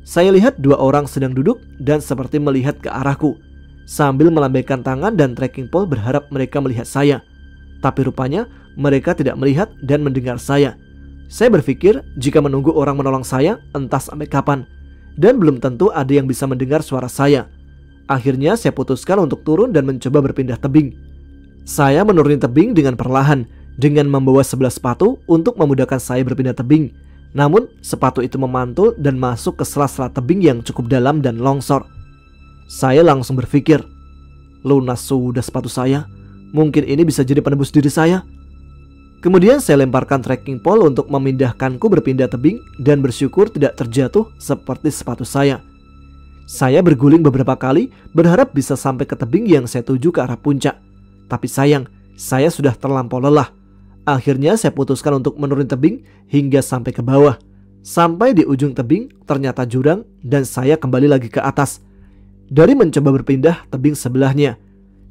Saya lihat 2 orang sedang duduk dan seperti melihat ke arahku, sambil melambaikan tangan dan trekking pole berharap mereka melihat saya. Tapi rupanya mereka tidak melihat dan mendengar saya. Saya berpikir jika menunggu orang menolong saya entah sampai kapan, dan belum tentu ada yang bisa mendengar suara saya. Akhirnya saya putuskan untuk turun dan mencoba berpindah tebing. Saya menuruni tebing dengan perlahan, dengan membawa 11 sepatu untuk memudahkan saya berpindah tebing. Namun sepatu itu memantul dan masuk ke sela-sela tebing yang cukup dalam dan longsor. Saya langsung berpikir, lunas sudah sepatu saya. Mungkin ini bisa jadi penebus diri saya. Kemudian saya lemparkan trekking pole untuk memindahkanku berpindah tebing dan bersyukur tidak terjatuh seperti sepatu saya. Saya berguling beberapa kali berharap bisa sampai ke tebing yang saya tuju ke arah puncak. Tapi sayang, saya sudah terlampau lelah. Akhirnya saya putuskan untuk menuruni tebing hingga sampai ke bawah. Sampai di ujung tebing ternyata jurang dan saya kembali lagi ke atas. Dari mencoba berpindah tebing sebelahnya,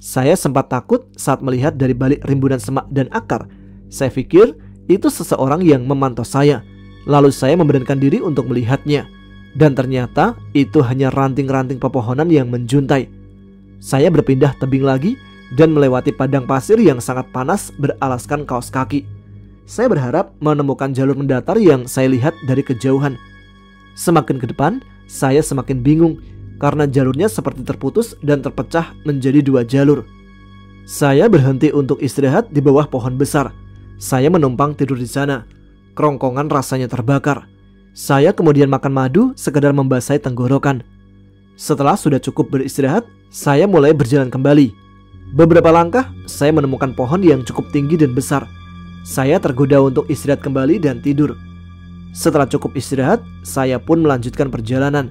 saya sempat takut saat melihat dari balik rimbunan semak dan akar. Saya pikir itu seseorang yang memantau saya. Lalu saya memberanikan diri untuk melihatnya. Dan ternyata itu hanya ranting-ranting pepohonan yang menjuntai. Saya berpindah tebing lagi dan melewati padang pasir yang sangat panas beralaskan kaos kaki. Saya berharap menemukan jalur mendatar yang saya lihat dari kejauhan. Semakin ke depan, saya semakin bingung karena jalurnya seperti terputus dan terpecah menjadi 2 jalur. Saya berhenti untuk istirahat di bawah pohon besar. Saya menumpang tidur di sana. Kerongkongan rasanya terbakar. Saya kemudian makan madu sekedar membasahi tenggorokan. Setelah sudah cukup beristirahat, saya mulai berjalan kembali. Beberapa langkah, saya menemukan pohon yang cukup tinggi dan besar. Saya tergoda untuk istirahat kembali dan tidur. Setelah cukup istirahat, saya pun melanjutkan perjalanan.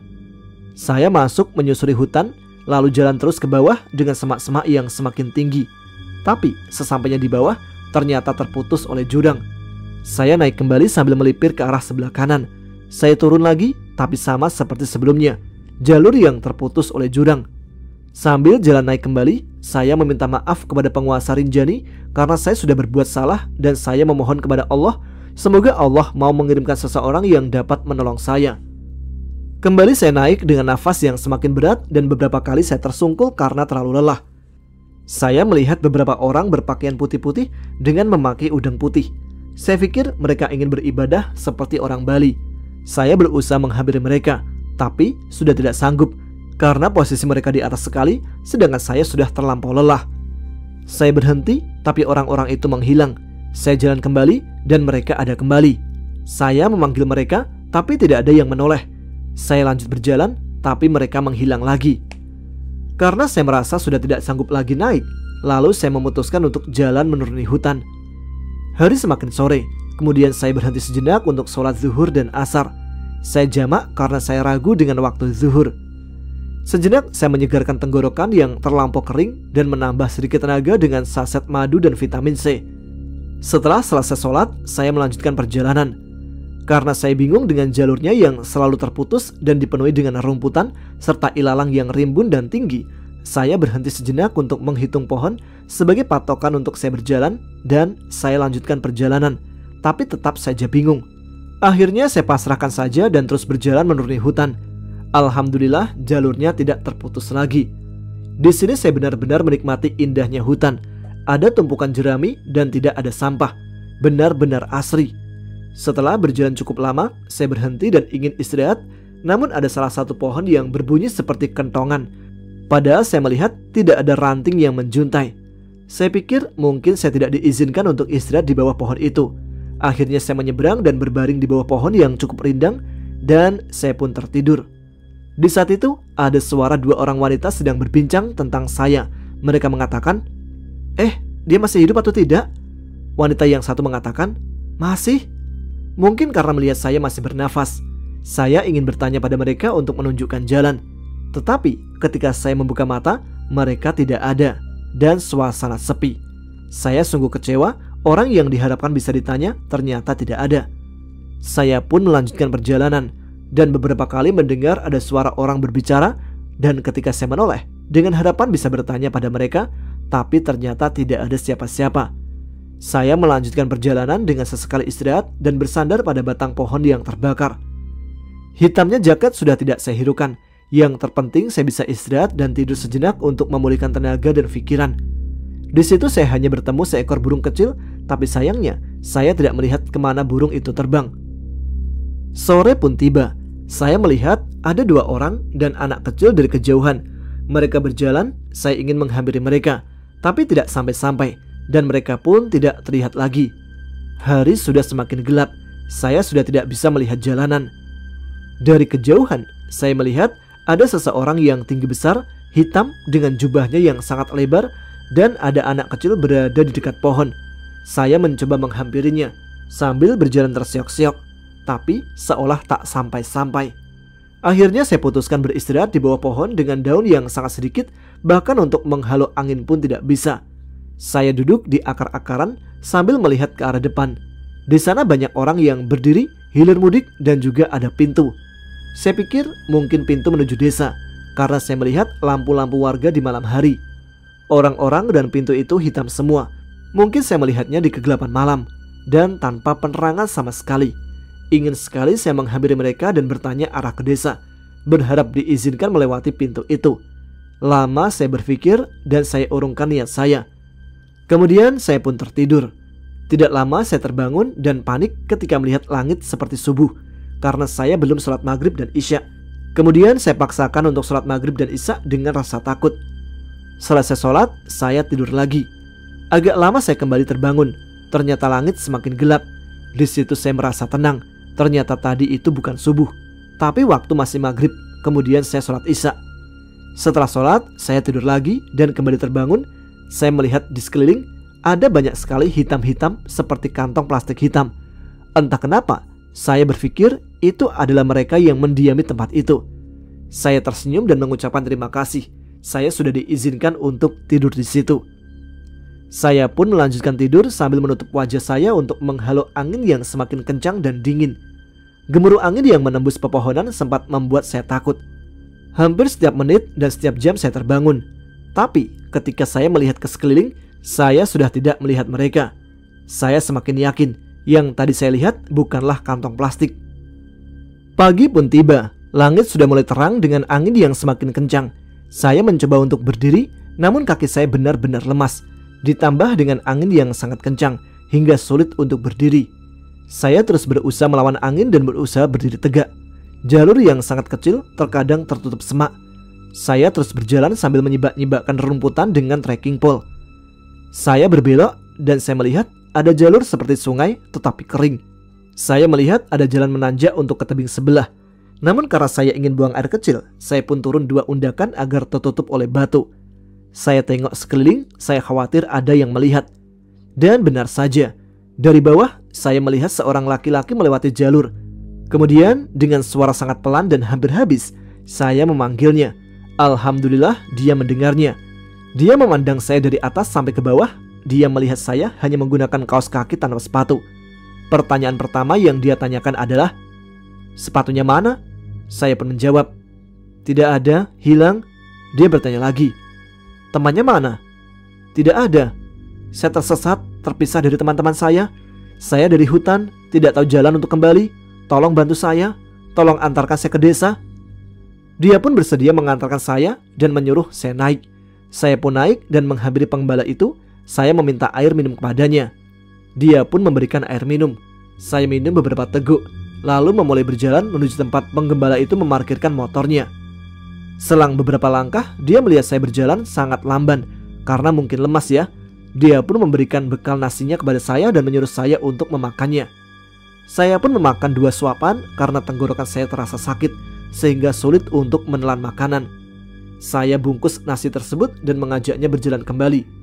Saya masuk menyusuri hutan, lalu jalan terus ke bawah dengan semak-semak yang semakin tinggi. Tapi sesampainya di bawah, ternyata terputus oleh jurang. Saya naik kembali sambil melipir ke arah sebelah kanan. Saya turun lagi, tapi sama seperti sebelumnya, jalur yang terputus oleh jurang. Sambil jalan naik kembali, saya meminta maaf kepada penguasa Rinjani karena saya sudah berbuat salah dan saya memohon kepada Allah, semoga Allah mau mengirimkan seseorang yang dapat menolong saya. Kembali saya naik dengan nafas yang semakin berat dan beberapa kali saya tersungkul karena terlalu lelah. Saya melihat beberapa orang berpakaian putih-putih dengan memakai udang putih. Saya pikir mereka ingin beribadah seperti orang Bali. Saya berusaha menghampiri mereka, tapi sudah tidak sanggup karena posisi mereka di atas sekali, sedangkan saya sudah terlampau lelah. Saya berhenti, tapi orang-orang itu menghilang. Saya jalan kembali, dan mereka ada kembali. Saya memanggil mereka, tapi tidak ada yang menoleh. Saya lanjut berjalan, tapi mereka menghilang lagi. Karena saya merasa sudah tidak sanggup lagi naik, lalu saya memutuskan untuk jalan menuruni hutan. Hari semakin sore, kemudian saya berhenti sejenak untuk sholat zuhur dan asar. Saya jamak karena saya ragu dengan waktu zuhur. Sejenak saya menyegarkan tenggorokan yang terlampau kering dan menambah sedikit tenaga dengan saset madu dan vitamin C. Setelah selesai sholat, saya melanjutkan perjalanan. Karena saya bingung dengan jalurnya yang selalu terputus dan dipenuhi dengan rumputan serta ilalang yang rimbun dan tinggi, saya berhenti sejenak untuk menghitung pohon sebagai patokan untuk saya berjalan dan saya lanjutkan perjalanan, tapi tetap saja bingung. Akhirnya saya pasrahkan saja dan terus berjalan menuruni hutan. Alhamdulillah jalurnya tidak terputus lagi. Di sini saya benar-benar menikmati indahnya hutan. Ada tumpukan jerami dan tidak ada sampah. Benar-benar asri. Setelah berjalan cukup lama, saya berhenti dan ingin istirahat. Namun ada salah satu pohon yang berbunyi seperti kentongan. Padahal saya melihat tidak ada ranting yang menjuntai. Saya pikir mungkin saya tidak diizinkan untuk istirahat di bawah pohon itu. Akhirnya saya menyeberang dan berbaring di bawah pohon yang cukup rindang. Dan saya pun tertidur. Di saat itu, ada suara 2 orang wanita sedang berbincang tentang saya. Mereka mengatakan, dia masih hidup atau tidak? Wanita yang satu mengatakan, masih. Mungkin karena melihat saya masih bernafas. Saya ingin bertanya pada mereka untuk menunjukkan jalan. Tetapi ketika saya membuka mata, mereka tidak ada. Dan suasana sepi. Saya sungguh kecewa, orang yang diharapkan bisa ditanya ternyata tidak ada. Saya pun melanjutkan perjalanan. Dan beberapa kali mendengar ada suara orang berbicara, Dan ketika saya menoleh, dengan harapan bisa bertanya pada mereka, tapi ternyata tidak ada siapa-siapa. Saya melanjutkan perjalanan dengan sesekali istirahat dan bersandar pada batang pohon yang terbakar. Hitamnya jaket sudah tidak saya hiraukan. Yang terpenting saya bisa istirahat dan tidur sejenak untuk memulihkan tenaga dan pikiran. Di situ saya hanya bertemu seekor burung kecil, tapi sayangnya saya tidak melihat kemana burung itu terbang. Sore pun tiba. Saya melihat ada 2 orang dan anak kecil dari kejauhan. Mereka berjalan, saya ingin menghampiri mereka, tapi tidak sampai-sampai, dan mereka pun tidak terlihat lagi. Hari sudah semakin gelap, saya sudah tidak bisa melihat jalanan. Dari kejauhan, saya melihat ada seseorang yang tinggi besar, hitam dengan jubahnya yang sangat lebar, dan ada anak kecil berada di dekat pohon. Saya mencoba menghampirinya sambil berjalan terseok-seok, tapi seolah tak sampai-sampai. Akhirnya saya putuskan beristirahat di bawah pohon dengan daun yang sangat sedikit, bahkan untuk menghalau angin pun tidak bisa. Saya duduk di akar-akaran sambil melihat ke arah depan. Di sana banyak orang yang berdiri, hilir mudik, dan juga ada pintu. Saya pikir mungkin pintu menuju desa, karena saya melihat lampu-lampu warga di malam hari. Orang-orang dan pintu itu hitam semua. Mungkin saya melihatnya di kegelapan malam dan tanpa penerangan sama sekali. Ingin sekali saya menghampiri mereka dan bertanya arah ke desa, berharap diizinkan melewati pintu itu. Lama saya berpikir dan saya urungkan niat saya. Kemudian saya pun tertidur. Tidak lama saya terbangun dan panik ketika melihat langit seperti subuh, karena saya belum sholat maghrib dan isya. Kemudian saya paksakan untuk sholat maghrib dan isya dengan rasa takut. Selesai sholat, saya tidur lagi. Agak lama saya kembali terbangun. Ternyata langit semakin gelap. Di situ saya merasa tenang. Ternyata tadi itu bukan subuh, tapi waktu masih maghrib. Kemudian saya sholat isya. Setelah sholat, saya tidur lagi dan kembali terbangun. Saya melihat di sekeliling ada banyak sekali hitam-hitam seperti kantong plastik hitam. Entah kenapa, saya berpikir itu adalah mereka yang mendiami tempat itu. Saya tersenyum dan mengucapkan terima kasih. Saya sudah diizinkan untuk tidur di situ. Saya pun melanjutkan tidur sambil menutup wajah saya untuk menghalau angin yang semakin kencang dan dingin. Gemuruh angin yang menembus pepohonan sempat membuat saya takut. Hampir setiap menit dan setiap jam saya terbangun. Tapi ketika saya melihat ke sekeliling, saya sudah tidak melihat mereka. Saya semakin yakin yang tadi saya lihat bukanlah kantong plastik. Pagi pun tiba. Langit sudah mulai terang dengan angin yang semakin kencang. Saya mencoba untuk berdiri, namun kaki saya benar-benar lemas. Ditambah dengan angin yang sangat kencang hingga sulit untuk berdiri. Saya terus berusaha melawan angin dan berusaha berdiri tegak. Jalur yang sangat kecil terkadang tertutup semak. Saya terus berjalan sambil menyibak-nyibakkan rerumputan dengan trekking pole. Saya berbelok dan saya melihat ada jalur seperti sungai tetapi kering. Saya melihat ada jalan menanjak untuk ke tebing sebelah. Namun karena saya ingin buang air kecil, saya pun turun 2 undakan agar tertutup oleh batu. Saya tengok sekeliling, saya khawatir ada yang melihat. Dan benar saja, dari bawah saya melihat seorang laki-laki melewati jalur. Kemudian dengan suara sangat pelan dan hampir habis, saya memanggilnya. Alhamdulillah dia mendengarnya. Dia memandang saya dari atas sampai ke bawah. Dia melihat saya hanya menggunakan kaos kaki tanpa sepatu. Pertanyaan pertama yang dia tanyakan adalah, "Sepatunya mana?" Saya pun menjawab, "Tidak ada, hilang." Dia bertanya lagi, "Temannya mana?" "Tidak ada. Saya tersesat, terpisah dari teman-teman saya. Saya dari hutan, tidak tahu jalan untuk kembali. Tolong bantu saya, tolong antarkan saya ke desa." Dia pun bersedia mengantarkan saya dan menyuruh saya naik. Saya pun naik dan menghampiri penggembala itu. Saya meminta air minum kepadanya. Dia pun memberikan air minum. Saya minum beberapa teguk, lalu memulai berjalan menuju tempat penggembala itu memarkirkan motornya. Selang beberapa langkah, dia melihat saya berjalan sangat lamban, karena mungkin lemas ya. Dia pun memberikan bekal nasinya kepada saya dan menyuruh saya untuk memakannya. Saya pun memakan 2 suapan karena tenggorokan saya terasa sakit, sehingga sulit untuk menelan makanan. Saya bungkus nasi tersebut dan mengajaknya berjalan kembali.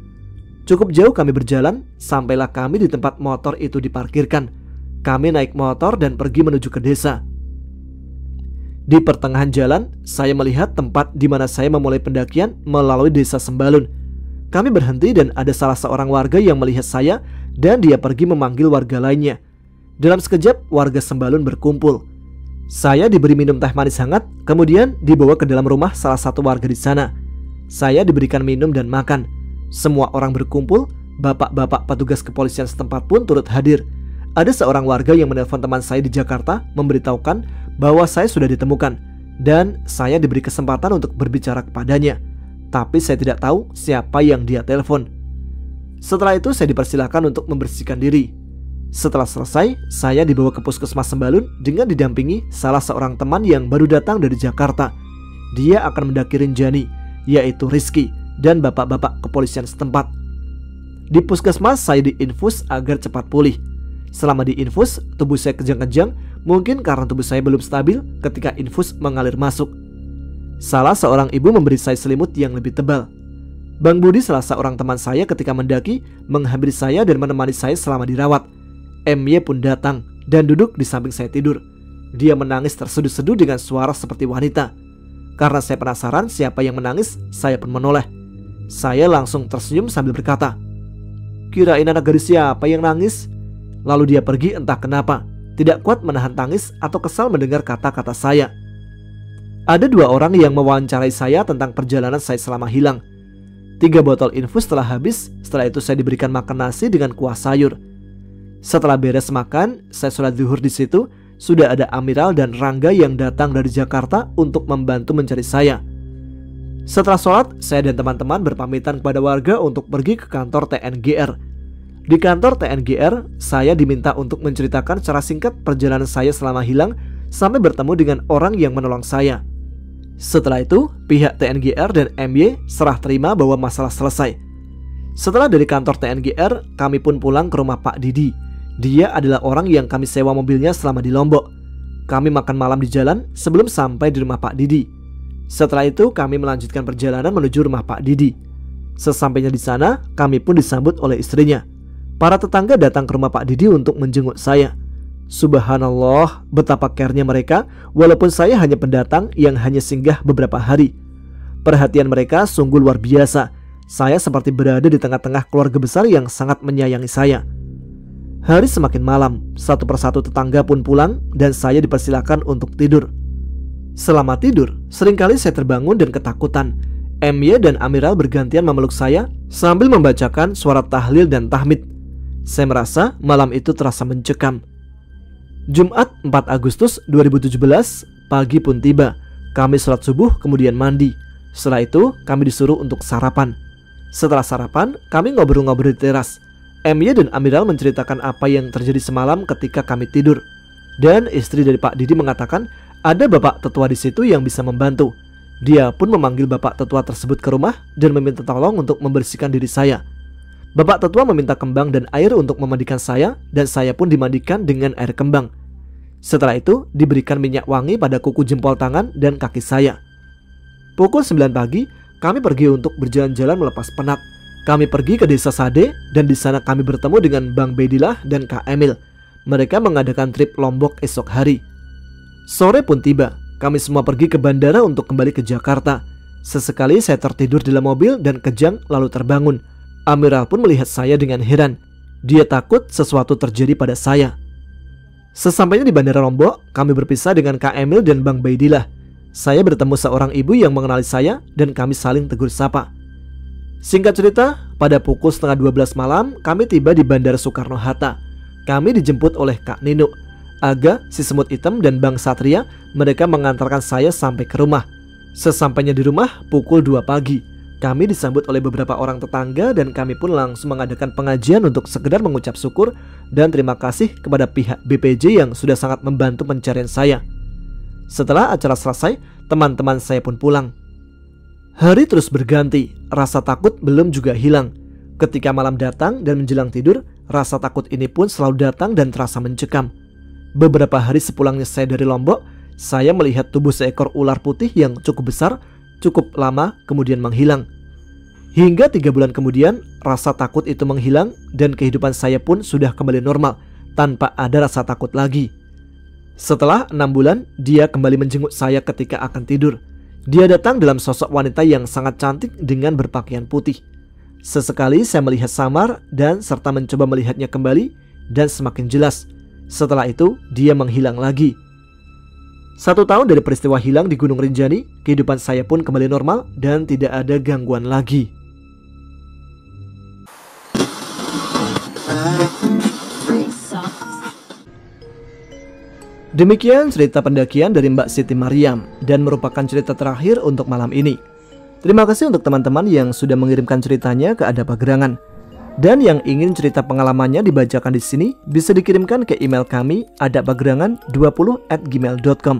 Cukup jauh kami berjalan, sampailah kami di tempat motor itu diparkirkan. Kami naik motor dan pergi menuju ke desa. Di pertengahan jalan, saya melihat tempat di mana saya memulai pendakian melalui desa Sembalun. Kami berhenti dan ada salah seorang warga yang melihat saya dan dia pergi memanggil warga lainnya. Dalam sekejap, warga Sembalun berkumpul. Saya diberi minum teh manis hangat, kemudian dibawa ke dalam rumah salah satu warga di sana. Saya diberikan minum dan makan. Semua orang berkumpul, bapak-bapak petugas kepolisian setempat pun turut hadir. Ada seorang warga yang menelpon teman saya di Jakarta memberitahukan bahwa saya sudah ditemukan dan saya diberi kesempatan untuk berbicara kepadanya. Tapi saya tidak tahu siapa yang dia telepon. Setelah itu saya dipersilakan untuk membersihkan diri. Setelah selesai, saya dibawa ke puskesmas Sembalun dengan didampingi salah seorang teman yang baru datang dari Jakarta. Dia akan mendaki Rinjani, yaitu Rizky dan bapak-bapak kepolisian setempat. Di puskesmas saya diinfus agar cepat pulih. Selama diinfus, tubuh saya kejang-kejang, mungkin karena tubuh saya belum stabil ketika infus mengalir masuk. Salah seorang ibu memberi saya selimut yang lebih tebal. Bang Budi, salah seorang teman saya ketika mendaki, menghampiri saya dan menemani saya selama dirawat. MY pun datang dan duduk di samping saya tidur. Dia menangis terseduh-seduh dengan suara seperti wanita. Karena saya penasaran siapa yang menangis, saya pun menoleh. Saya langsung tersenyum sambil berkata, "Kirain anak gadis siapa yang nangis?" Lalu dia pergi entah kenapa, tidak kuat menahan tangis atau kesal mendengar kata-kata saya. Ada 2 orang yang mewawancarai saya tentang perjalanan saya selama hilang. 3 botol infus telah habis, setelah itu saya diberikan makan nasi dengan kuah sayur. Setelah beres makan, saya sholat zuhur di situ. Sudah ada Amiral dan Rangga yang datang dari Jakarta untuk membantu mencari saya. Setelah sholat, saya dan teman-teman berpamitan kepada warga untuk pergi ke kantor TNGR. Di kantor TNGR, saya diminta untuk menceritakan secara singkat perjalanan saya selama hilang sampai bertemu dengan orang yang menolong saya. Setelah itu, pihak TNGR dan MY serah terima bahwa masalah selesai. Setelah dari kantor TNGR, kami pun pulang ke rumah Pak Didi. Dia adalah orang yang kami sewa mobilnya selama di Lombok. Kami makan malam di jalan sebelum sampai di rumah Pak Didi. Setelah itu kami melanjutkan perjalanan menuju rumah Pak Didi. Sesampainya di sana, kami pun disambut oleh istrinya. Para tetangga datang ke rumah Pak Didi untuk menjenguk saya. Subhanallah, betapa care-nya mereka walaupun saya hanya pendatang yang hanya singgah beberapa hari. Perhatian mereka sungguh luar biasa. Saya seperti berada di tengah-tengah keluarga besar yang sangat menyayangi saya. Hari semakin malam, satu persatu tetangga pun pulang dan saya dipersilakan untuk tidur. Selama tidur, seringkali saya terbangun dan ketakutan. MY dan Amiral bergantian memeluk saya sambil membacakan suara tahlil dan tahmid. Saya merasa malam itu terasa mencekam. Jumat 4 Agustus 2017, pagi pun tiba. Kami sholat subuh kemudian mandi. Setelah itu kami disuruh untuk sarapan. Setelah sarapan, kami ngobrol-ngobrol di teras. MY dan Amiral menceritakan apa yang terjadi semalam ketika kami tidur. Dan istri dari Pak Didi mengatakan ada bapak tetua di situ yang bisa membantu. Dia pun memanggil bapak tetua tersebut ke rumah dan meminta tolong untuk membersihkan diri saya. Bapak tetua meminta kembang dan air untuk memandikan saya dan saya pun dimandikan dengan air kembang. Setelah itu diberikan minyak wangi pada kuku jempol tangan dan kaki saya. Pukul 9 pagi, kami pergi untuk berjalan-jalan melepas penat. Kami pergi ke desa Sade dan di sana kami bertemu dengan Bang Bedillah dan Kak Emil. Mereka mengadakan trip Lombok esok hari. Sore pun tiba, kami semua pergi ke bandara untuk kembali ke Jakarta. Sesekali saya tertidur di dalam mobil dan kejang lalu terbangun. Amiral pun melihat saya dengan heran. Dia takut sesuatu terjadi pada saya. Sesampainya di bandara Lombok, kami berpisah dengan Kak Emil dan Bang Bedillah. Saya bertemu seorang ibu yang mengenali saya dan kami saling tegur sapa. Singkat cerita, pada pukul 11:30 malam kami tiba di Bandara Soekarno-Hatta. Kami dijemput oleh Kak Nino, Aga, si semut hitam dan Bang Satria. Mereka mengantarkan saya sampai ke rumah. Sesampainya di rumah pukul 2 pagi, kami disambut oleh beberapa orang tetangga dan kami pun langsung mengadakan pengajian untuk sekedar mengucap syukur dan terima kasih kepada pihak BPJ yang sudah sangat membantu pencarian saya. Setelah acara selesai, teman-teman saya pun pulang. Hari terus berganti, rasa takut belum juga hilang. Ketika malam datang dan menjelang tidur, rasa takut ini pun selalu datang dan terasa mencekam. Beberapa hari sepulangnya saya dari Lombok, saya melihat tubuh seekor ular putih yang cukup besar, cukup lama kemudian menghilang. Hingga 3 bulan kemudian, rasa takut itu menghilang dan kehidupan saya pun sudah kembali normal, tanpa ada rasa takut lagi. Setelah 6 bulan, dia kembali menjenguk saya ketika akan tidur. Dia datang dalam sosok wanita yang sangat cantik dengan berpakaian putih. Sesekali saya melihat samar dan serta mencoba melihatnya kembali dan semakin jelas. Setelah itu dia menghilang lagi. 1 tahun dari peristiwa hilang di Gunung Rinjani, kehidupan saya pun kembali normal dan tidak ada gangguan lagi. Demikian cerita pendakian dari Mbak Siti Mariam dan merupakan cerita terakhir untuk malam ini. Terima kasih untuk teman-teman yang sudah mengirimkan ceritanya ke Ada Pagerangan. Dan yang ingin cerita pengalamannya dibacakan di sini bisa dikirimkan ke email kami adapagerangan20@gmail.com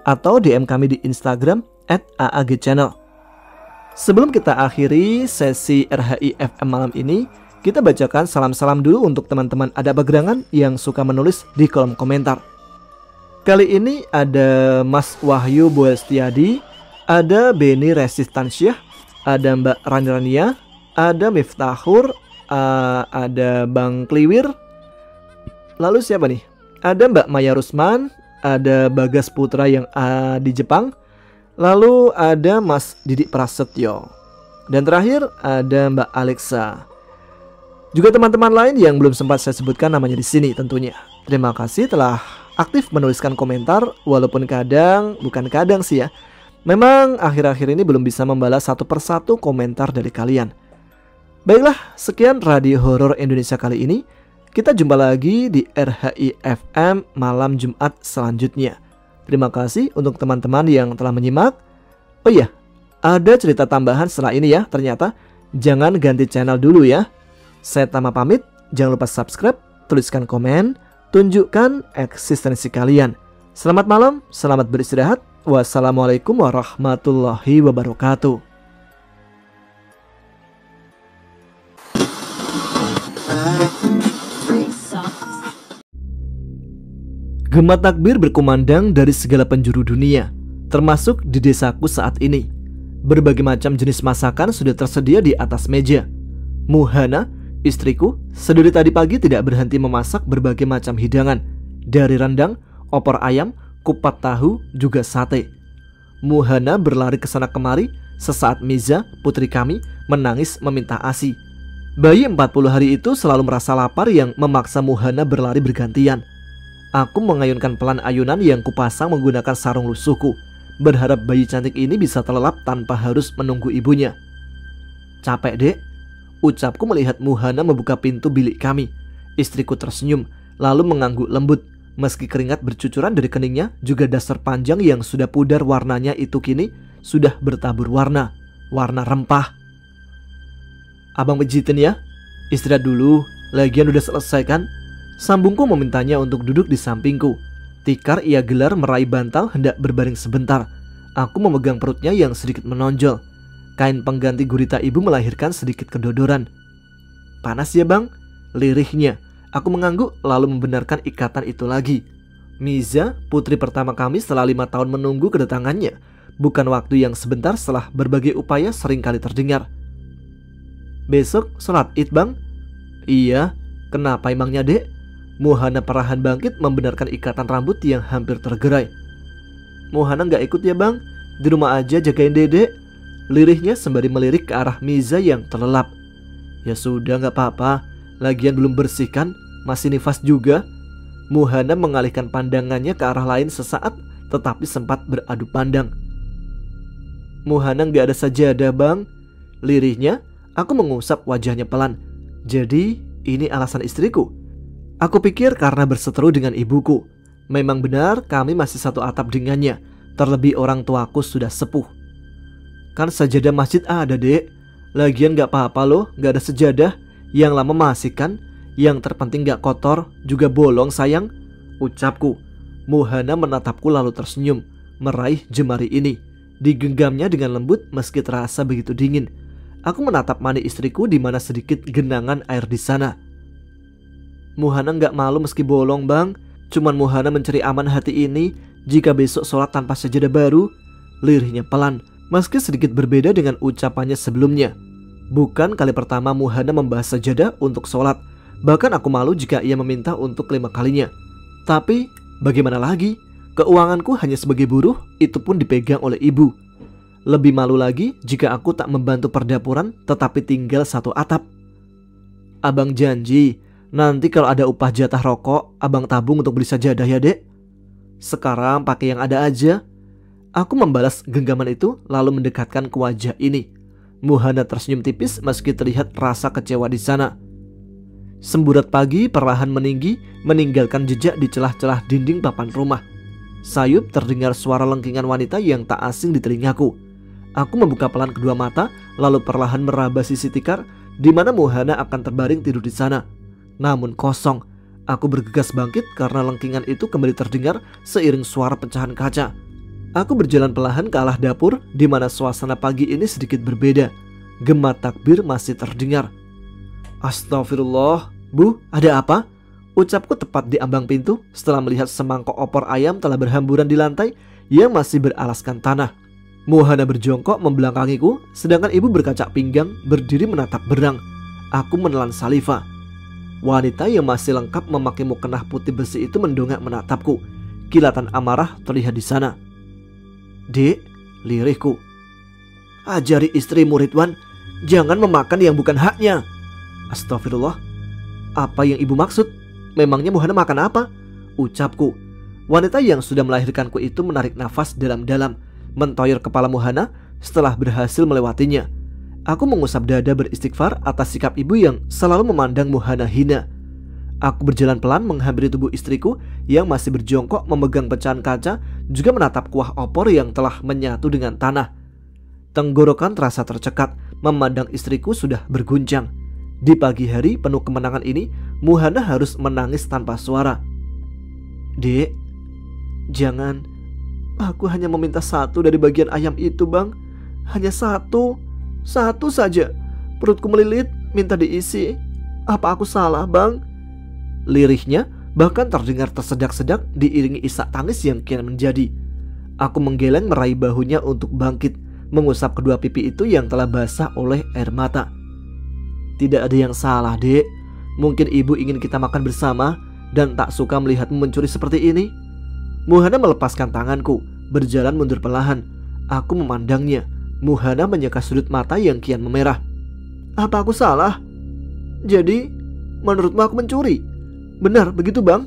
atau DM kami di Instagram @aagchannel. Sebelum kita akhiri sesi RHI FM malam ini, kita bacakan salam-salam dulu untuk teman-teman Ada Pagerangan yang suka menulis di kolom komentar. Kali ini ada Mas Wahyu Boelstiadi, ada Beni Resistansyah, ada Mbak Rani Rania, ada Miftahur, ada Bang Kliwir. Lalu siapa nih? Ada Mbak Maya Rusman, ada Bagas Putra yang di Jepang. Lalu ada Mas Didik Prasetyo. Dan terakhir ada Mbak Alexa. Juga teman-teman lain yang belum sempat saya sebutkan namanya di sini tentunya. Terima kasih telah aktif menuliskan komentar, walaupun bukan kadang sih ya. Memang akhir-akhir ini belum bisa membalas satu persatu komentar dari kalian. Baiklah, sekian Radio Horor Indonesia kali ini. Kita jumpa lagi di RHI FM malam Jumat selanjutnya. Terima kasih untuk teman-teman yang telah menyimak. Oh iya, ada cerita tambahan setelah ini ya ternyata. Jangan ganti channel dulu ya. Saya Tama pamit, jangan lupa subscribe, tuliskan komen, tunjukkan eksistensi kalian. Selamat malam, selamat beristirahat. Wassalamualaikum warahmatullahi wabarakatuh. Gema takbir berkumandang dari segala penjuru dunia, termasuk di desaku saat ini. Berbagai macam jenis masakan sudah tersedia di atas meja. Muhana, istriku, sedari tadi pagi tidak berhenti memasak berbagai macam hidangan, dari rendang, opor ayam, kupat tahu, juga sate. Muhana berlari ke sana kemari. Sesaat Miza, putri kami, menangis meminta ASI. Bayi 40 hari itu selalu merasa lapar yang memaksa Muhana berlari bergantian. Aku mengayunkan pelan ayunan yang kupasang menggunakan sarung lusuhku, berharap bayi cantik ini bisa terlelap tanpa harus menunggu ibunya. Capek dek, ucapku melihat Muhana membuka pintu bilik kami. Istriku tersenyum, lalu mengangguk lembut. Meski keringat bercucuran dari keningnya, juga dasar panjang yang sudah pudar warnanya itu kini sudah bertabur warna rempah. Abang pijitin ya, istirahat dulu, lagian udah selesai kan? Sambungku memintanya untuk duduk di sampingku. Tikar ia gelar meraih bantal hendak berbaring sebentar. Aku memegang perutnya yang sedikit menonjol. Kain pengganti gurita ibu melahirkan sedikit kedodoran. Panas ya bang? Lirihnya. Aku mengangguk lalu membenarkan ikatan itu lagi. Miza, putri pertama kami setelah 5 tahun menunggu kedatangannya. Bukan waktu yang sebentar setelah berbagai upaya seringkali terdengar. Besok sholat id bang? Iya, kenapa emangnya dek? Muhana perlahan bangkit membenarkan ikatan rambut yang hampir tergerai. Muhana gak ikut ya bang? Di rumah aja jagain dedek. Lirihnya sembari melirik ke arah Miza yang terlelap. Ya sudah gak apa-apa, lagian belum bersih kan? Masih nifas juga. Muhana mengalihkan pandangannya ke arah lain sesaat, tetapi sempat beradu pandang. Muhana gak ada sajadah bang? Lirihnya. Aku mengusap wajahnya pelan. Jadi ini alasan istriku. Aku pikir karena berseteru dengan ibuku. Memang benar kami masih satu atap dengannya. Terlebih orang tuaku sudah sepuh. Kan sajadah masjid ada dek. Lagian gak apa-apa loh, gak ada sejadah. Yang lama masih kan. Yang terpenting gak kotor, juga bolong sayang, ucapku. Muhana menatapku lalu tersenyum, meraih jemari ini. Digenggamnya dengan lembut meski terasa begitu dingin. Aku menatap mani istriku di mana sedikit genangan air di sana. Muhana gak malu meski bolong bang. Cuman Muhana mencari aman hati ini jika besok sholat tanpa sajadah baru. Lirihnya pelan, meski sedikit berbeda dengan ucapannya sebelumnya. Bukan kali pertama Muhana membahas sajadah untuk sholat. Bahkan aku malu jika ia meminta untuk 5 kalinya. Tapi bagaimana lagi? Keuanganku hanya sebagai buruh, itu pun dipegang oleh ibu. Lebih malu lagi jika aku tak membantu perdapuran tetapi tinggal satu atap. Abang janji, nanti kalau ada upah jatah rokok, abang tabung untuk beli sajadah ya dek. Sekarang pakai yang ada aja. Aku membalas genggaman itu lalu mendekatkan ke wajah ini. Muhana tersenyum tipis meski terlihat rasa kecewa di sana. Semburat pagi perlahan meninggi, meninggalkan jejak di celah-celah dinding papan rumah. Sayup terdengar suara lengkingan wanita yang tak asing di telingaku. Aku membuka pelan kedua mata, lalu perlahan meraba sisi tikar di mana Muhana akan terbaring tidur di sana. Namun kosong. Aku bergegas bangkit karena lengkingan itu kembali terdengar seiring suara pecahan kaca. Aku berjalan perlahan ke arah dapur di mana suasana pagi ini sedikit berbeda. Gema takbir masih terdengar. Astagfirullah, Bu, ada apa? Ucapku tepat di ambang pintu setelah melihat semangkok opor ayam telah berhamburan di lantai yang masih beralaskan tanah. Muhana berjongkok membelakangiku, sedangkan ibu berkacak pinggang berdiri menatap berang. Aku menelan saliva. Wanita yang masih lengkap memakai mukena putih bersih itu mendongak menatapku. Kilatan amarah terlihat di sana. Dek, lirihku. Ajari istrimu Ridwan, jangan memakan yang bukan haknya. Astagfirullah. Apa yang ibu maksud? Memangnya Muhana makan apa? Ucapku. Wanita yang sudah melahirkanku itu menarik nafas dalam-dalam, mentoyor kepala Muhana setelah berhasil melewatinya. Aku mengusap dada beristighfar atas sikap ibu yang selalu memandang Muhana hina. Aku berjalan pelan menghampiri tubuh istriku yang masih berjongkok memegang pecahan kaca, juga menatap kuah opor yang telah menyatu dengan tanah. Tenggorokan terasa tercekat memandang istriku sudah berguncang. Di pagi hari penuh kemenangan ini, Muhana harus menangis tanpa suara. Dek, jangan. Aku hanya meminta satu dari bagian ayam itu, Bang. Hanya satu. Satu saja. Perutku melilit, minta diisi. Apa aku salah, Bang? Lirihnya bahkan terdengar tersedak-sedak diiringi isak tangis yang kian menjadi. Aku menggeleng meraih bahunya untuk bangkit, mengusap kedua pipi itu yang telah basah oleh air mata. Tidak ada yang salah, Dek. Mungkin ibu ingin kita makan bersama dan tak suka melihatmu mencuri seperti ini. Muhana melepaskan tanganku, berjalan mundur perlahan. Aku memandangnya. Muhana menyeka sudut mata yang kian memerah. Apa aku salah? Jadi, menurutmu aku mencuri? Benar begitu, Bang?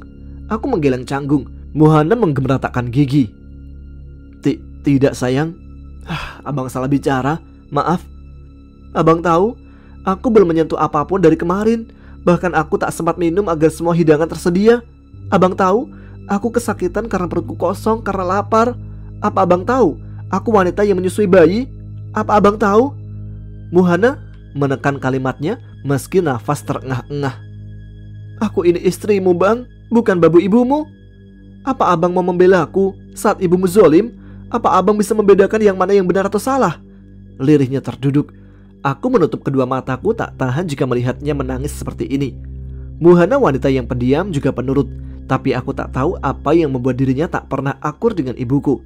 Aku menggeleng canggung. Muhana menggemeretakkan gigi. Tidak, sayang. Abang salah bicara. Maaf. Abang tahu, aku belum menyentuh apapun dari kemarin. Bahkan aku tak sempat minum agar semua hidangan tersedia. Abang tahu, aku kesakitan karena perutku kosong karena lapar. Apa abang tahu, aku wanita yang menyusui bayi? Apa abang tahu? Muhana menekan kalimatnya meski nafas terengah-engah. Aku ini istrimu, Bang, bukan babu ibumu. Apa abang mau membela aku saat ibumu zolim? Apa abang bisa membedakan yang mana yang benar atau salah? Lirihnya terduduk. Aku menutup kedua mataku tak tahan jika melihatnya menangis seperti ini. Muhana wanita yang pendiam juga penurut, tapi aku tak tahu apa yang membuat dirinya tak pernah akur dengan ibuku.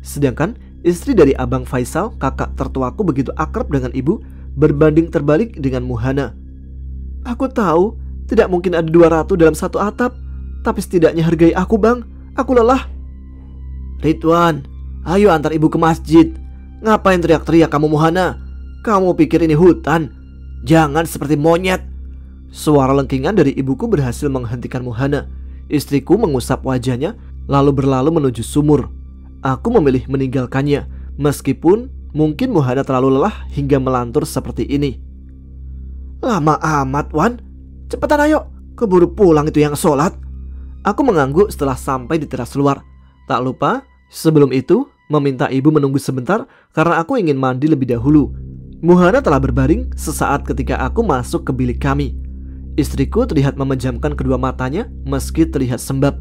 Sedangkan istri dari Abang Faisal, kakak tertuaku, begitu akrab dengan ibu, berbanding terbalik dengan Muhana. Aku tahu tidak mungkin ada dua ratu dalam satu atap, tapi setidaknya hargai aku, Bang. Aku lelah. Ridwan, ayo antar ibu ke masjid. Ngapain teriak-teriak kamu, Muhana? Kamu pikir ini hutan? Jangan seperti monyet. Suara lengkingan dari ibuku berhasil menghentikan Muhana. Istriku mengusap wajahnya lalu berlalu menuju sumur. Aku memilih meninggalkannya, meskipun mungkin Muhana terlalu lelah hingga melantur seperti ini. Lama amat, Wan. Cepetan ayo, keburu pulang itu yang sholat. Aku mengangguk setelah sampai di teras luar. Tak lupa, sebelum itu meminta ibu menunggu sebentar karena aku ingin mandi lebih dahulu. Muhana telah berbaring sesaat ketika aku masuk ke bilik kami. Istriku terlihat memejamkan kedua matanya meski terlihat sembab.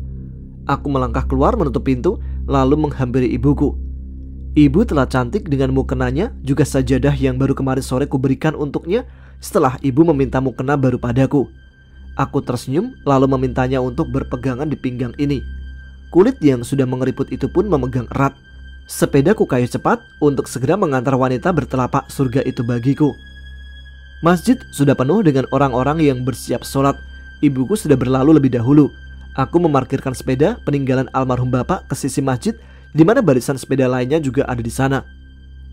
Aku melangkah keluar menutup pintu lalu menghampiri ibuku. Ibu telah cantik dengan mukenanya, juga sajadah yang baru kemarin sore kuberikan untuknya setelah ibu meminta mukena baru padaku. Aku tersenyum lalu memintanya untuk berpegangan di pinggang ini. Kulit yang sudah mengeriput itu pun memegang erat. Sepedaku kayu cepat untuk segera mengantar wanita bertelapak surga itu bagiku. Masjid sudah penuh dengan orang-orang yang bersiap sholat. Ibuku sudah berlalu lebih dahulu. Aku memarkirkan sepeda peninggalan almarhum bapak ke sisi masjid, di mana barisan sepeda lainnya juga ada di sana.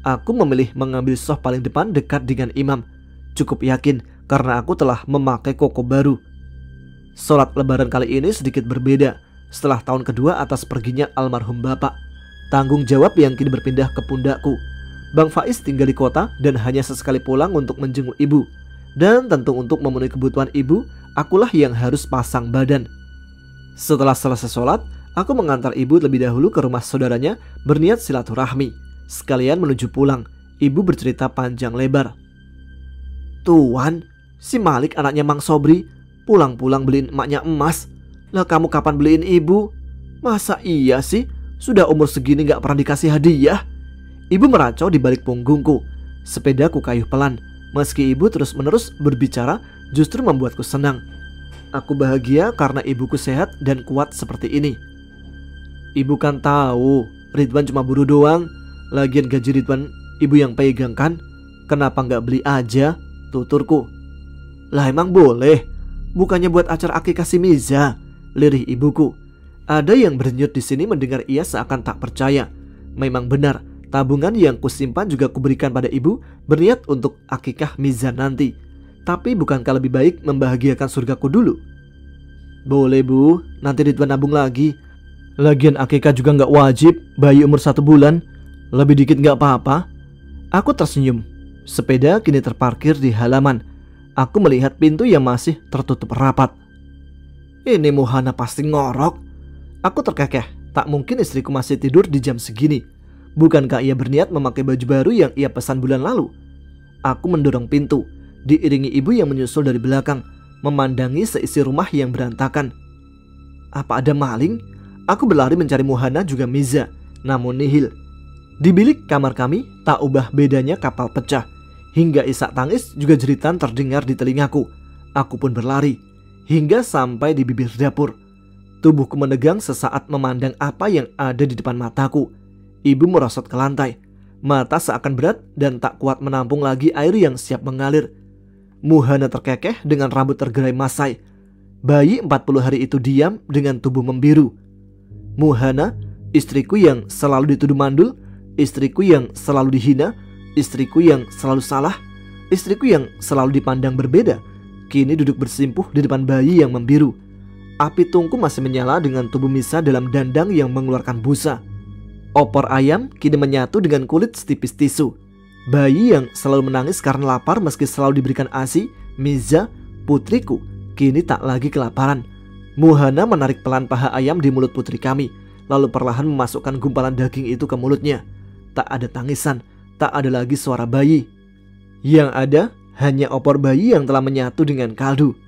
Aku memilih mengambil sof paling depan dekat dengan imam. Cukup yakin karena aku telah memakai koko baru. Sholat lebaran kali ini sedikit berbeda. setelah tahun kedua atas perginya almarhum bapak. Tanggung jawab yang kini berpindah ke pundakku. Bang Faiz tinggal di kota dan hanya sesekali pulang untuk menjenguk ibu. Dan tentu untuk memenuhi kebutuhan ibu, akulah yang harus pasang badan. Setelah selesai sholat, aku mengantar ibu lebih dahulu ke rumah saudaranya berniat silaturahmi. Sekalian menuju pulang, ibu bercerita panjang lebar. "Tuan, si Malik anaknya Mang Sobri pulang-pulang beliin emaknya emas. Lah kamu kapan beliin ibu? Masa iya sih? Sudah umur segini gak pernah dikasih hadiah?" Ibu meracau di balik punggungku. Sepedaku kayuh pelan. Meski ibu terus-menerus berbicara, justru membuatku senang. Aku bahagia karena ibuku sehat dan kuat seperti ini. "Ibu kan tahu Ridwan cuma buruh doang. Lagian gaji Ridwan ibu yang pegang kan. Kenapa gak beli aja?" tuturku. "Lah emang boleh? Bukannya buat acara akikah si Miza?" lirih ibuku. Ada yang bernyut di sini mendengar ia seakan tak percaya. Memang benar, tabungan yang kusimpan juga kuberikan pada ibu berniat untuk akikah Miza nanti. Tapi bukankah lebih baik membahagiakan surgaku dulu? "Boleh bu, nanti Ridwan nabung lagi. Lagian akikah juga gak wajib, bayi umur 1 bulan. Lebih dikit gak apa-apa." Aku tersenyum. Sepeda kini terparkir di halaman. Aku melihat pintu yang masih tertutup rapat. Ini Muhana pasti ngorok. Aku terkekeh, tak mungkin istriku masih tidur di jam segini. Bukankah ia berniat memakai baju baru yang ia pesan bulan lalu? Aku mendorong pintu, diiringi ibu yang menyusul dari belakang, memandangi seisi rumah yang berantakan. Apa ada maling? Aku berlari mencari Muhana juga Miza, namun nihil. Di bilik kamar kami, tak ubah bedanya kapal pecah. Hingga isak tangis juga jeritan terdengar di telingaku. Aku pun berlari, hingga sampai di bibir dapur. Tubuhku menegang sesaat memandang apa yang ada di depan mataku. Ibu merosot ke lantai. Mata seakan berat dan tak kuat menampung lagi air yang siap mengalir. Muhana terkekeh dengan rambut tergerai masai. Bayi 40 hari itu diam dengan tubuh membiru. Muhana, istriku yang selalu dituduh mandul, istriku yang selalu dihina, istriku yang selalu salah, istriku yang selalu dipandang berbeda, kini duduk bersimpuh di depan bayi yang membiru. Api tungku masih menyala dengan tubuh Misa dalam dandang yang mengeluarkan busa. Opor ayam kini menyatu dengan kulit setipis tisu. Bayi yang selalu menangis karena lapar meski selalu diberikan ASI, Miza, putriku, kini tak lagi kelaparan. Muhana menarik pelan paha ayam di mulut putri kami, lalu perlahan memasukkan gumpalan daging itu ke mulutnya. Tak ada tangisan, tak ada lagi suara bayi. Yang ada hanya opor bayi yang telah menyatu dengan kaldu.